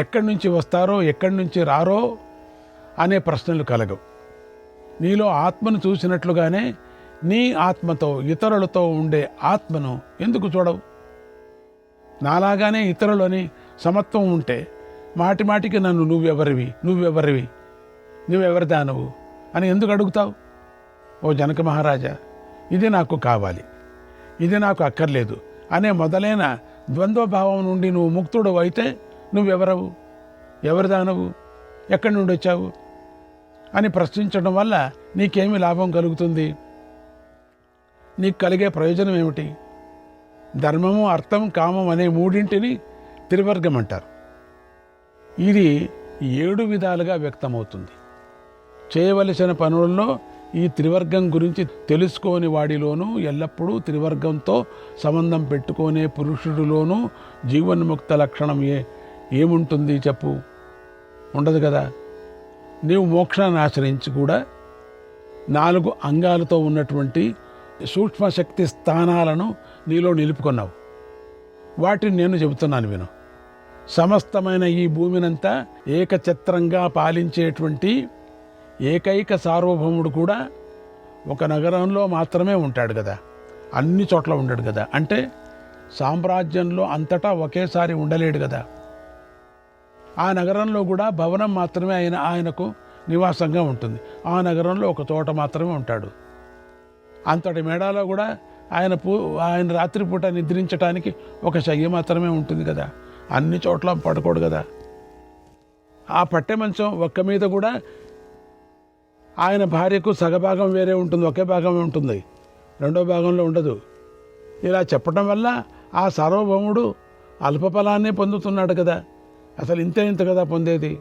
ఎక్కడి నుంచి వస్తారో, ఎక్కడి నుంచి రారో అనే ప్రశ్నలు కలగవు. నీలో ఆత్మను చూసినట్లుగానే నీ ఆత్మతో ఇతరులతో ఉండే ఆత్మను ఎందుకు చూడవు? నాలాగానే ఇతరులని సమత్వం ఉంటే మాటి మాటికి నన్ను నువ్వెవరి దానవు అని ఎందుకు అడుగుతావు? ఓ జనక మహారాజా, ఇది నాకు కావాలి, ఇది నాకు అక్కర్లేదు అనే మొదలైన ద్వంద్వభావం నుండి నువ్వు ముక్తుడు అయితే నువ్వెవరవు, ఎవరి దానవు, ఎక్కడి నుండి వచ్చావు అని ప్రశ్నించడం వల్ల నీకేమి లాభం కలుగుతుంది? నీకు కలిగే ప్రయోజనం ఏమిటి? ధర్మము, అర్థం, కామం అనే మూడింటిని త్రివర్గం అంటారు. ఇది 7 విధాలుగా వ్యక్తమవుతుంది. చేయవలసిన పనుల్లో ఈ త్రివర్గం గురించి తెలుసుకోని వాడిలోనూ, ఎల్లప్పుడూ త్రివర్గంతో సంబంధం పెట్టుకునే పురుషుడిలోనూ జీవన్ముక్త లక్షణం ఏముంటుంది చెప్పు? ఉండదు కదా. నీవు మోక్షాన్ని ఆశ్రయించి కూడా 4 అంగాలతో ఉన్నటువంటి సూక్ష్మశక్తి స్థానాలను నీలో నిలుపుకున్నావు. వాటిని నేను చెబుతున్నాను విను. సమస్తమైన ఈ భూమినంతా ఏకఛత్రంగా పాలించేటువంటి ఏకైక సార్వభౌముడు కూడా ఒక నగరంలో మాత్రమే ఉంటాడు కదా, అన్ని చోట్ల ఉండడు కదా. అంటే సామ్రాజ్యంలో అంతటా ఒకేసారి ఉండలేడు కదా. ఆ నగరంలో కూడా భవనం మాత్రమే ఆయనకు నివాసంగా ఉంటుంది. ఆ నగరంలో ఒక చోట మాత్రమే ఉంటాడు. అంతటి మేడాలో కూడా ఆయన రాత్రిపూట నిద్రించడానికి ఒక శయ్య మాత్రమే ఉంటుంది కదా. అన్ని చోట్ల పడుకోడు కదా. ఆ పట్టె మంచం ఒక్క మీద కూడా ఆయన భార్యకు సగభాగం వేరే ఉంటుంది, ఒకే భాగమే ఉంటుంది, రెండో భాగంలో ఉండదు. ఇలా చెప్పడం వల్ల ఆ సార్వభౌముడు అల్పఫలాన్నే పొందుతున్నాడు కదా. అసలు ఇంత కదా పొందేది.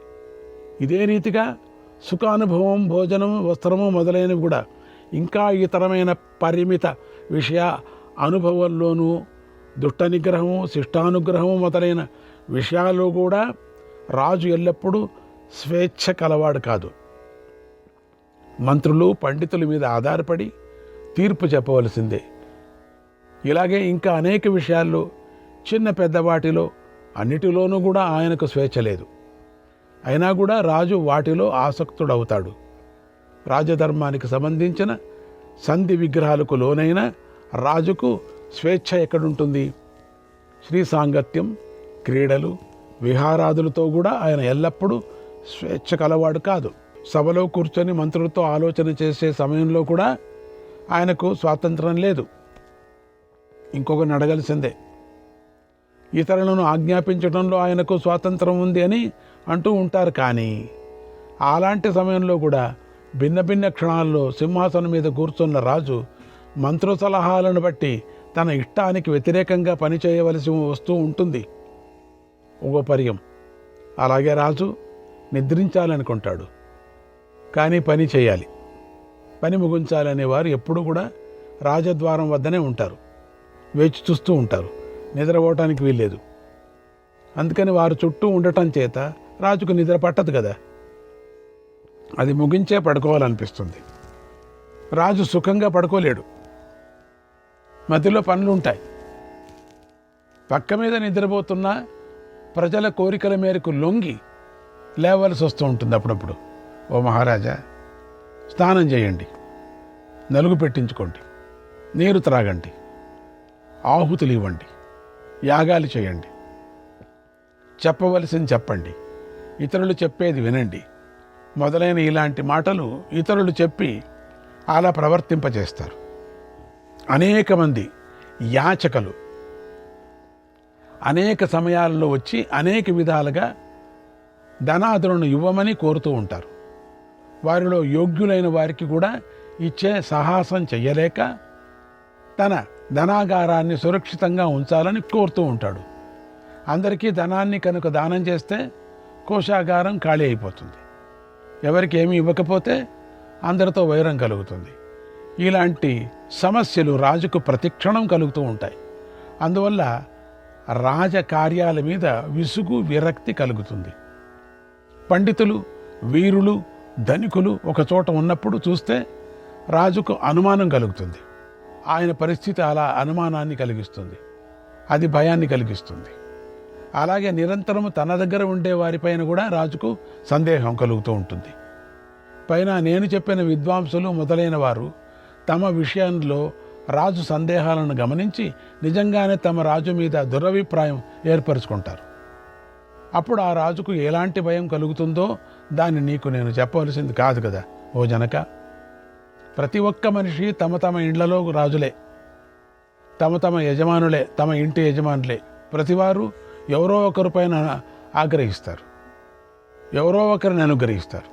ఇదే రీతిగా సుఖానుభవం, భోజనం, వస్త్రము మొదలైనవి కూడా ఇంకా ఇతరమైన పరిమిత విషయ అనుభవంలోనూ దుష్ట నిగ్రహము, శిష్టానుగ్రహము మొదలైన విషయాల్లో కూడా రాజు ఎల్లప్పుడూ స్వేచ్ఛ కలవాడు కాదు. మంత్రులు, పండితుల మీద ఆధారపడి తీర్పు చెప్పవలసిందే. ఇలాగే ఇంకా అనేక విషయాల్లో, చిన్న పెద్ద వాటిలో అన్నిటిలోనూ కూడా ఆయనకు స్వేచ్ఛ లేదు. అయినా కూడా రాజు వాటిలో ఆసక్తుడవుతాడు. రాజధర్మానికి సంబంధించిన సంధి విగ్రహాలకు లోనైన రాజుకు స్వేచ్ఛ ఎక్కడుంటుంది? శ్రీ సాంగత్యం, క్రీడలు, విహారాదులతో కూడా ఆయన ఎల్లప్పుడూ స్వేచ్ఛ కలవాడు కాదు. సభలో కూర్చొని మంత్రులతో ఆలోచన చేసే సమయంలో కూడా ఆయనకు స్వాతంత్రం లేదు. ఇంకొకరిని అడగాల్సిందే. ఇతరులను ఆజ్ఞాపించడంలో ఆయనకు స్వాతంత్రం ఉంది అని అంటూ ఉంటారు. కానీ అలాంటి సమయంలో కూడా భిన్న భిన్న క్షణాల్లో సింహాసనం మీద కూర్చున్న రాజు మంత్రు సలహాలను బట్టి తన ఇష్టానికి వ్యతిరేకంగా పనిచేయవలసి వస్తూ ఉంటుంది ఉపపర్యం. అలాగే రాజు నిద్రించాలనుకుంటాడు, కానీ పని చేయాలి, పని ముగించాలనే వారు ఎప్పుడు కూడా రాజద్వారం వద్దనే ఉంటారు, వేచి చూస్తూ ఉంటారు. నిద్రపోవటానికి వీల్లేదు. అందుకని వారు చుట్టూ ఉండటం చేత రాజుకు నిద్ర పట్టదు కదా. అది ముగించే పడుకోవాలనిపిస్తుంది. రాజు సుఖంగా పడుకోలేడు, మధ్యలో పనులు ఉంటాయి. పక్క మీద నిద్రపోతున్నా ప్రజల కోరికల మేరకు లొంగి లేవలసి వస్తూ ఉంటుంది అప్పుడప్పుడు. ఓ మహారాజా, స్నానం చేయండి, నలుగు పెట్టించుకోండి, నీరు త్రాగండి, ఆహుతులు ఇవ్వండి, యాగాలు చేయండి, చెప్పవలసింది చెప్పండి, ఇతరులు చెప్పేది వినండి మొదలైన ఇలాంటి మాటలు ఇతరులు చెప్పి అలా ప్రవర్తింపజేస్తారు. అనేక మంది యాచకులు అనేక సమయాల్లో వచ్చి అనేక విధాలుగా ధనాదులను ఇవ్వమని కోరుతూ ఉంటారు. వారిలో యోగ్యులైన వారికి కూడా ఇచ్చే సాహసం చెయ్యలేక తన ధనాగారాన్ని సురక్షితంగా ఉంచాలని కోరుతూ ఉంటాడు. అందరికీ ధనాన్ని కనుక దానం చేస్తే కోశాగారం ఖాళీ అయిపోతుంది. ఎవరికి ఏమీ ఇవ్వకపోతే అందరితో వైరం కలుగుతుంది. ఇలాంటి సమస్యలు రాజుకు ప్రతిక్షణం కలుగుతూ ఉంటాయి. అందువల్ల రాజకార్యాల మీద విసుగు, విరక్తి కలుగుతుంది. పండితులు, వీరులు, ధనికులు ఒక చోట ఉన్నప్పుడు చూస్తే రాజుకు అనుమానం కలుగుతుంది. ఆయన పరిస్థితి అలా అనుమానాన్ని కలిగిస్తుంది, అది భయాన్ని కలిగిస్తుంది. అలాగే నిరంతరము తన దగ్గర ఉండే వారిపైన కూడా రాజుకు సందేహం కలుగుతూ ఉంటుంది. పైన నేను చెప్పిన విద్వాంసులు మొదలైన వారు తమ విషయంలో రాజు సందేహాలను గమనించి నిజంగానే తమ రాజు మీద దురభిప్రాయం ఏర్పరచుకుంటారు. అప్పుడు ఆ రాజుకు ఎలాంటి భయం కలుగుతుందో దాన్ని నీకు నేను చెప్పవలసింది కాదు కదా ఓ జనక. ప్రతి ఒక్క మనిషి తమ తమ ఇండ్లలో రాజులే, తమ తమ యజమానులే, తమ ఇంటి యజమానులే. ప్రతివారు ఎవరో ఒకరి పైన ఆగ్రహిస్తారు, ఎవరో ఒకరిని అనుగ్రహిస్తారు.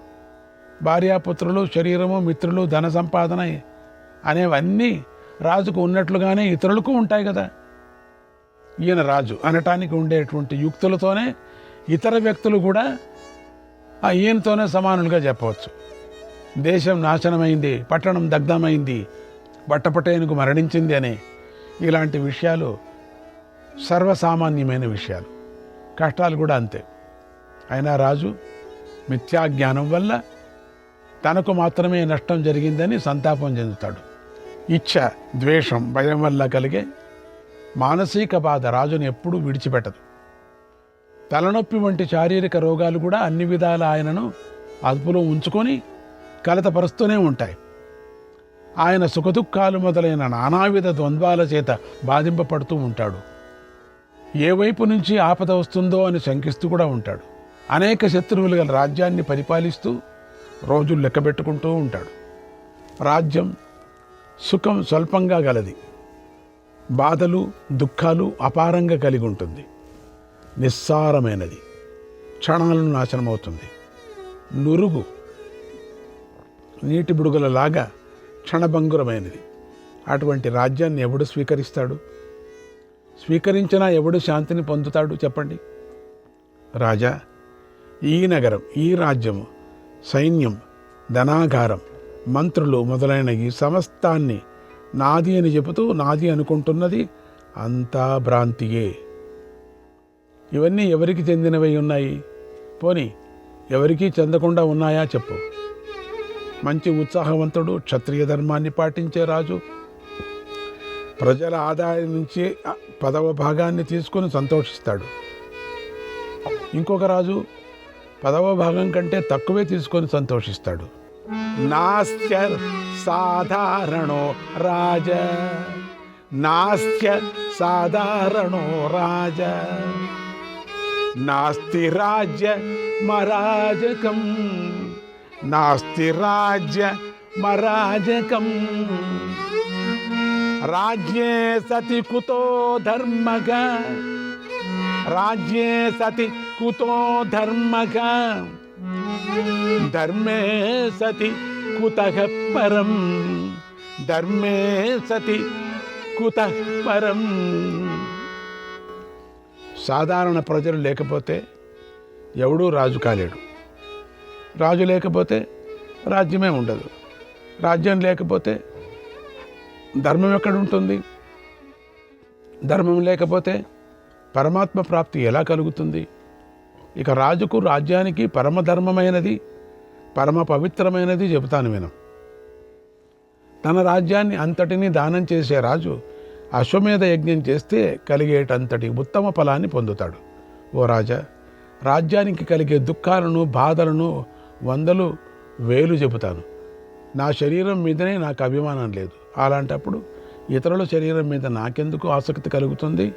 భార్యాపుత్రులు, శరీరము, మిత్రులు, ధన సంపాదన అనేవన్నీ రాజుకు ఉన్నట్లుగానే ఇతరులకు ఉంటాయి కదా. ఈయన రాజు అనటానికి ఉండేటువంటి యుక్తులతోనే ఇతర వ్యక్తులు కూడా ఈయనతోనే సమానులుగా చెప్పవచ్చు. దేశం నాశనమైంది, పట్టణం దగ్ధమైంది, బట్టపటేనుకు మరణించింది అనే ఇలాంటి విషయాలు సర్వసామాన్యమైన విషయాలు. కష్టాలు కూడా అంతే. అయినా రాజు మిథ్యాజ్ఞానం వల్ల తనకు మాత్రమే నష్టం జరిగిందని సంతాపం చెందుతాడు. ఇచ్ఛ, ద్వేషం, భయం వల్ల కలిగే మానసిక బాధ రాజును ఎప్పుడూ విడిచిపెట్టదు. తలనొప్పి వంటి శారీరక రోగాలు కూడా అన్ని విధాల ఆయనను అదుపులో ఉంచుకొని కలతపరుస్తూనే ఉంటాయి. ఆయన సుఖదుఖాలు మొదలైన నానావిధ ద్వంద్వాల చేత బాధింపబడుతూ ఉంటాడు. ఏ వైపు నుంచి ఆపద వస్తుందో అని శంకిస్తూ కూడా ఉంటాడు. అనేక శత్రువులు గల రాజ్యాన్ని పరిపాలిస్తూ రోజులు లెక్కబెట్టుకుంటూ ఉంటాడు. రాజ్యం సుఖం స్వల్పంగా గలది, బాధలు దుఃఖాలు అపారంగా కలిగి ఉంటుంది. నిస్సారమైనది, క్షణాలను నాశనమవుతుంది. నురుగు నీటి బుడుగలలాగా క్షణభంగురమైనది. అటువంటి రాజ్యాన్ని ఎవడు స్వీకరిస్తాడు? స్వీకరించినా ఎవడు శాంతిని పొందుతాడు చెప్పండి? రాజా, ఈ నగరం, ఈ రాజ్యము, సైన్యం, ధనాగారం, మంత్రులు మొదలైన ఈ సమస్తాన్ని నాది అని చెబుతూ నాది అనుకుంటున్నది అంతా భ్రాంతియే. ఇవన్నీ ఎవరికి చెందినవై ఉన్నాయి? పోనీ ఎవరికీ చెందకుండా ఉన్నాయా చెప్పు. మంచి ఉత్సాహవంతుడు, క్షత్రియ ధర్మాన్ని పాటించే రాజు ప్రజల ఆదాయం నుంచి 10వ భాగాన్ని తీసుకొని సంతోషిస్తాడు. ఇంకొక రాజు 10వ భాగం కంటే తక్కువే తీసుకొని సంతోషిస్తాడు. నాస్త్య సాధారణో రాజ, నాస్త్య సాధారణో రాజ, నాస్తి రాజ్య మరాజకం, నాస్తి రాజ్య మరాజకం, రాజ్యే సతి కుతో ధర్మగ, రాజ్యే సతి కుతో ధర్మగ, ధర్మే సతి కుతః పరం, ధర్మే సతి కుతః పరం. సాధారణ ప్రజలు లేకపోతే ఎవడూ రాజు కాలేడు. రాజు లేకపోతే రాజ్యమే ఉండదు. రాజ్యం లేకపోతే ధర్మం ఎక్కడుంటుంది? ధర్మం లేకపోతే పరమాత్మ ప్రాప్తి ఎలా కలుగుతుంది? ఇక రాజుకు, రాజ్యానికి పరమధర్మమైనది, పరమ పవిత్రమైనది చెబుతాను వినం. తన రాజ్యాన్ని అంతటినీ దానం చేసే రాజు అశ్వమేధ యజ్ఞం చేస్తే కలిగేటంతటి ఉత్తమ ఫలాన్ని పొందుతాడు. ఓ రాజా, రాజ్యానికి కలిగే దుఃఖాలను, బాధలను 100 1000 చెబుతాను. నా శరీరం మీదనే నాకు అభిమానం లేదు. అలాంటప్పుడు ఇతరుల శరీరం మీద నాకెందుకు ఆసక్తి కలుగుతుంది?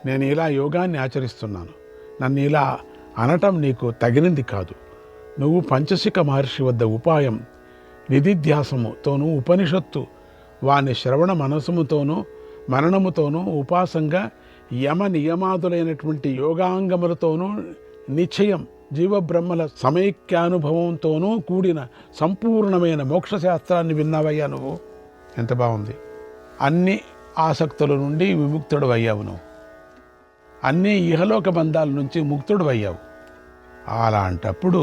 నేను ఇలా యోగాన్ని ఆచరిస్తున్నాను, నన్ను ఇలా అనటం నీకు తగినది కాదు. నువ్వు పంచశిఖ మహర్షి వద్ద ఉపాయం, నిధిధ్యాసముతోనూ, ఉపనిషత్తు వాని శ్రవణ మనసముతోనూ, మననముతోనూ, ఉపాసంగా యమ నియమాదులైనటువంటి యోగాంగములతోనూ, నిశ్చయం జీవబ్రహ్మల సమైక్యానుభవంతోనూ కూడిన సంపూర్ణమైన మోక్షశాస్త్రాన్ని విన్నావయ్యా నువ్వు. ఎంత బాగుంది! అన్ని ఆసక్తుల నుండి విముక్తుడు అయ్యావు నువ్వు. అన్ని ఇహలోక బంధాల నుంచి ముక్తుడు అయ్యావు. అలాంటప్పుడు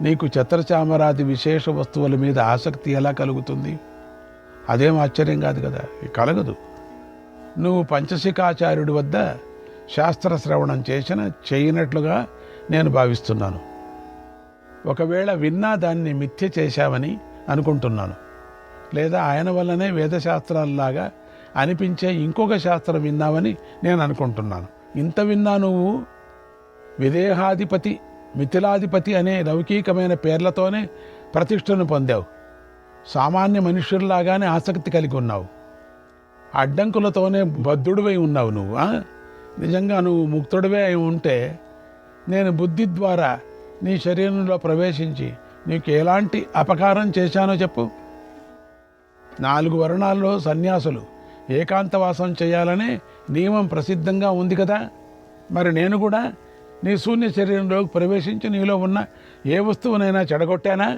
నీకు ఛత్రచామరాది విశేష వస్తువుల మీద ఆసక్తి ఎలా కలుగుతుంది? అదేం ఆశ్చర్యం కాదు కదా, కలగదు. నువ్వు పంచశిఖాచార్యుడి వద్ద శాస్త్ర శ్రవణం చేయనట్లుగా నేను భావిస్తున్నాను. ఒకవేళ విన్నా దాన్ని మిథ్య చేశావని అనుకుంటున్నాను. లేదా ఆయన వల్లనే వేదశాస్త్రాలలాగా అనిపించే ఇంకొక శాస్త్రం విన్నావని నేను అనుకుంటున్నాను. ఇంత విన్నా నువ్వు విదేహాధిపతి మిథిలాధిపతి అనే లౌకికమైన పేర్లతోనే ప్రతిష్టను పొందావు. సామాన్య మనుష్యుల్లాగానే ఆసక్తి కలిగి ఉన్నావు. అడ్డంకులతోనే బద్ధుడివై ఉన్నావు నువ్వు. నిజంగా నువ్వు ముక్తుడివే అయి ఉంటే నేను బుద్ధి ద్వారా నీ శరీరంలో ప్రవేశించి నీకు ఎలాంటి అపకారం చేశానో చెప్పు. 4 వర్ణాల్లో సన్యాసులు ఏకాంతవాసం చేయాలనే నియమం ప్రసిద్ధంగా ఉంది కదా. మరి నేను కూడా నీ శూన్య శరీరంలోకి ప్రవేశించి నీలో ఉన్న ఏ వస్తువునైనా చెడగొట్టానా?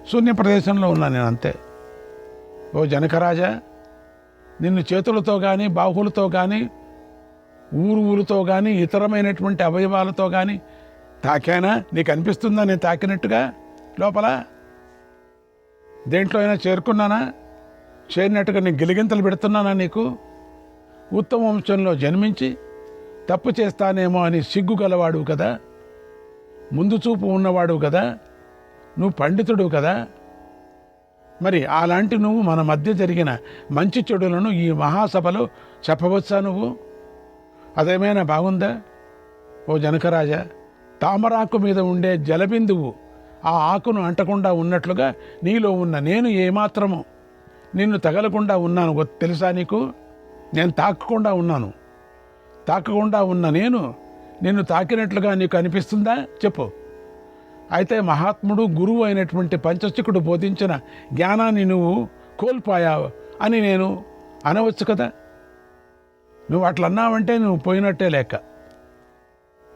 శూన్య ప్రదేశంలో ఉన్నా నేను, అంతే. ఓ జనకరాజా, నిన్ను చేతులతో కానీ బాహువులతో కానీ ఊరుతో కానీ ఇతరమైనటువంటి అవయవాలతో కానీ తాకానా? నీకు అనిపిస్తుందా నేను తాకినట్టుగా? లోపల దేంట్లో అయినా చేరుకున్నానా? చేరినట్టుగా నీకు గిలిగింతలు పెడుతున్నానా? నీకు ఉత్తమ వంశంలో జన్మించి తప్పు చేస్తానేమో అని సిగ్గు గలవాడు కదా, ముందు చూపు ఉన్నవాడు కదా, నువ్వు పండితుడు కదా. మరి అలాంటి నువ్వు మన మధ్య జరిగిన మంచి చెడులను ఈ మహాసభలో చెప్పవచ్చా నువ్వు? అదేమైనా బాగుందా? ఓ జనకరాజా, తామరాకు మీద ఉండే జలబిందువు ఆ ఆకును అంటకుండా ఉన్నట్లుగా నీలో ఉన్న నేను ఏమాత్రము నిన్ను తగలకుండా ఉన్నాను తెలుసా నీకు? నేను తాకకుండా ఉన్నాను. తాకకుండా ఉన్న నేను నిన్ను తాకినట్లుగా నీకు అనిపిస్తుందా? చెప్పు. అయితే మహాత్ముడు గురువు అయినటువంటి పంచశిఖుడు బోధించిన జ్ఞానాన్ని నువ్వు కోల్పోయావు అని నేను అనవచ్చు కదా. నువ్వు అట్లన్నావంటే నువ్వు పోయినట్టే లెక్క.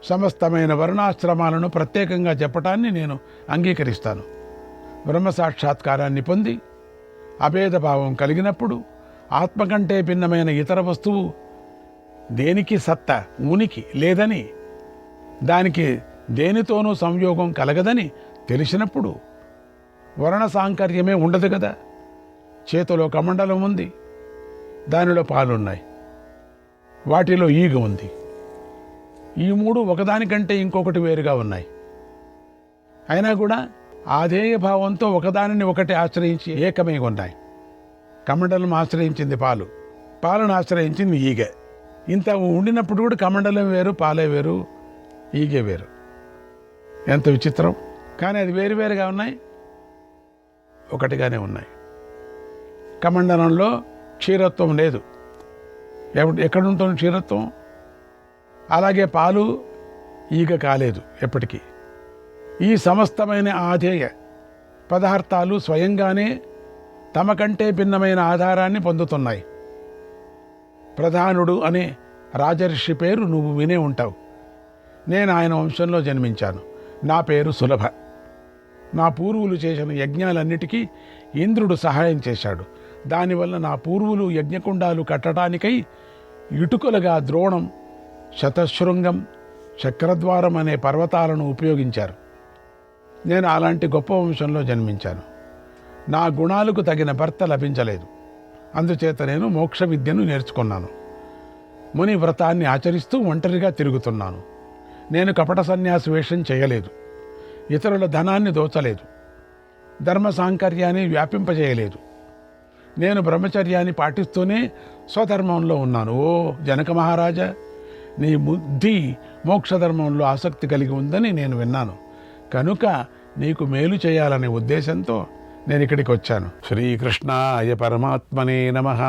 సమస్తమైన వర్ణాశ్రమాలను ప్రత్యేకంగా చెప్పటాన్ని నేను అంగీకరిస్తాను. బ్రహ్మ సాక్షాత్కారాన్ని పొంది అభేదభావం కలిగినప్పుడు ఆత్మ కంటే భిన్నమైన ఇతర వస్తువు దేనికి సత్తా ఉనికి లేదని, దానికి దేనితోనూ సంయోగం కలగదని తెలిసినప్పుడు వర్ణ సాంకర్యమే ఉండదు కదా. చేతిలో కమండలం ఉంది, దానిలో పాలున్నాయి, వాటిలో ఈగ ఉంది. ఈ 3 ఒకదానికంటే ఇంకొకటి వేరుగా ఉన్నాయి. అయినా కూడా ఆధేయ భావంతో ఒకదానిని ఒకటి ఆశ్రయించి ఏకమై ఉన్నాయి. కమండలం ఆశ్రయించింది పాలు, పాలను ఆశ్రయించింది ఈగ. ఇంత ఉండినప్పుడు కూడా కమండలం వేరు, పాలే వేరు, ఈగే వేరు. ఎంత విచిత్రం! కానీ అది వేరువేరుగా ఉన్నాయి, ఒకటిగానే ఉన్నాయి. కమండలంలో క్షీరత్వం లేదు. ఎక్కడుంటుంది క్షీరత్వం? అలాగే పాలు ఈగ కాలేదు ఎప్పటికీ. ఈ సమస్తమైన ఆధేయ పదార్థాలు స్వయంగానే తమ కంటే భిన్నమైన ఆధారాన్ని పొందుతున్నాయి. ప్రధానుడు అనే రాజర్షి పేరు నువ్వు వినే ఉంటావు. నేను ఆయన వంశంలో జన్మించాను. నా పేరు సులభ. నా పూర్వులు చేసిన యజ్ఞాలన్నిటికీ ఇంద్రుడు సహాయం చేశాడు. దానివల్ల నా పూర్వులు యజ్ఞకుండాలు కట్టడానికై ఇటుకలుగా ద్రోణం, శతశృంగం, చక్రద్వారం అనే పర్వతాలను ఉపయోగించారు. నేను అలాంటి గొప్ప వంశంలో జన్మించాను. నా గుణాలకు తగిన భర్త లభించలేదు. అందుచేత నేను మోక్ష విద్యను నేర్చుకున్నాను. ముని వ్రతాన్ని ఆచరిస్తూ ఒంటరిగా తిరుగుతున్నాను. నేను కపట సన్యాసి వేషం చేయలేదు. ఇతరుల ధనాన్ని దోచలేదు. ధర్మ సాంకర్యాన్ని వ్యాపింపజేయలేదు. నేను బ్రహ్మచర్యాన్ని పాటిస్తూనే స్వధర్మంలో ఉన్నాను. ఓ జనక మహారాజా, నీ బుద్ధి మోక్షధర్మంలో ఆసక్తి కలిగి ఉందని నేను విన్నాను. కనుక నీకు మేలు చేయాలనే ఉద్దేశంతో నేను ఇక్కడికి వచ్చాను. శ్రీకృష్ణాయ పరమాత్మనే నమః.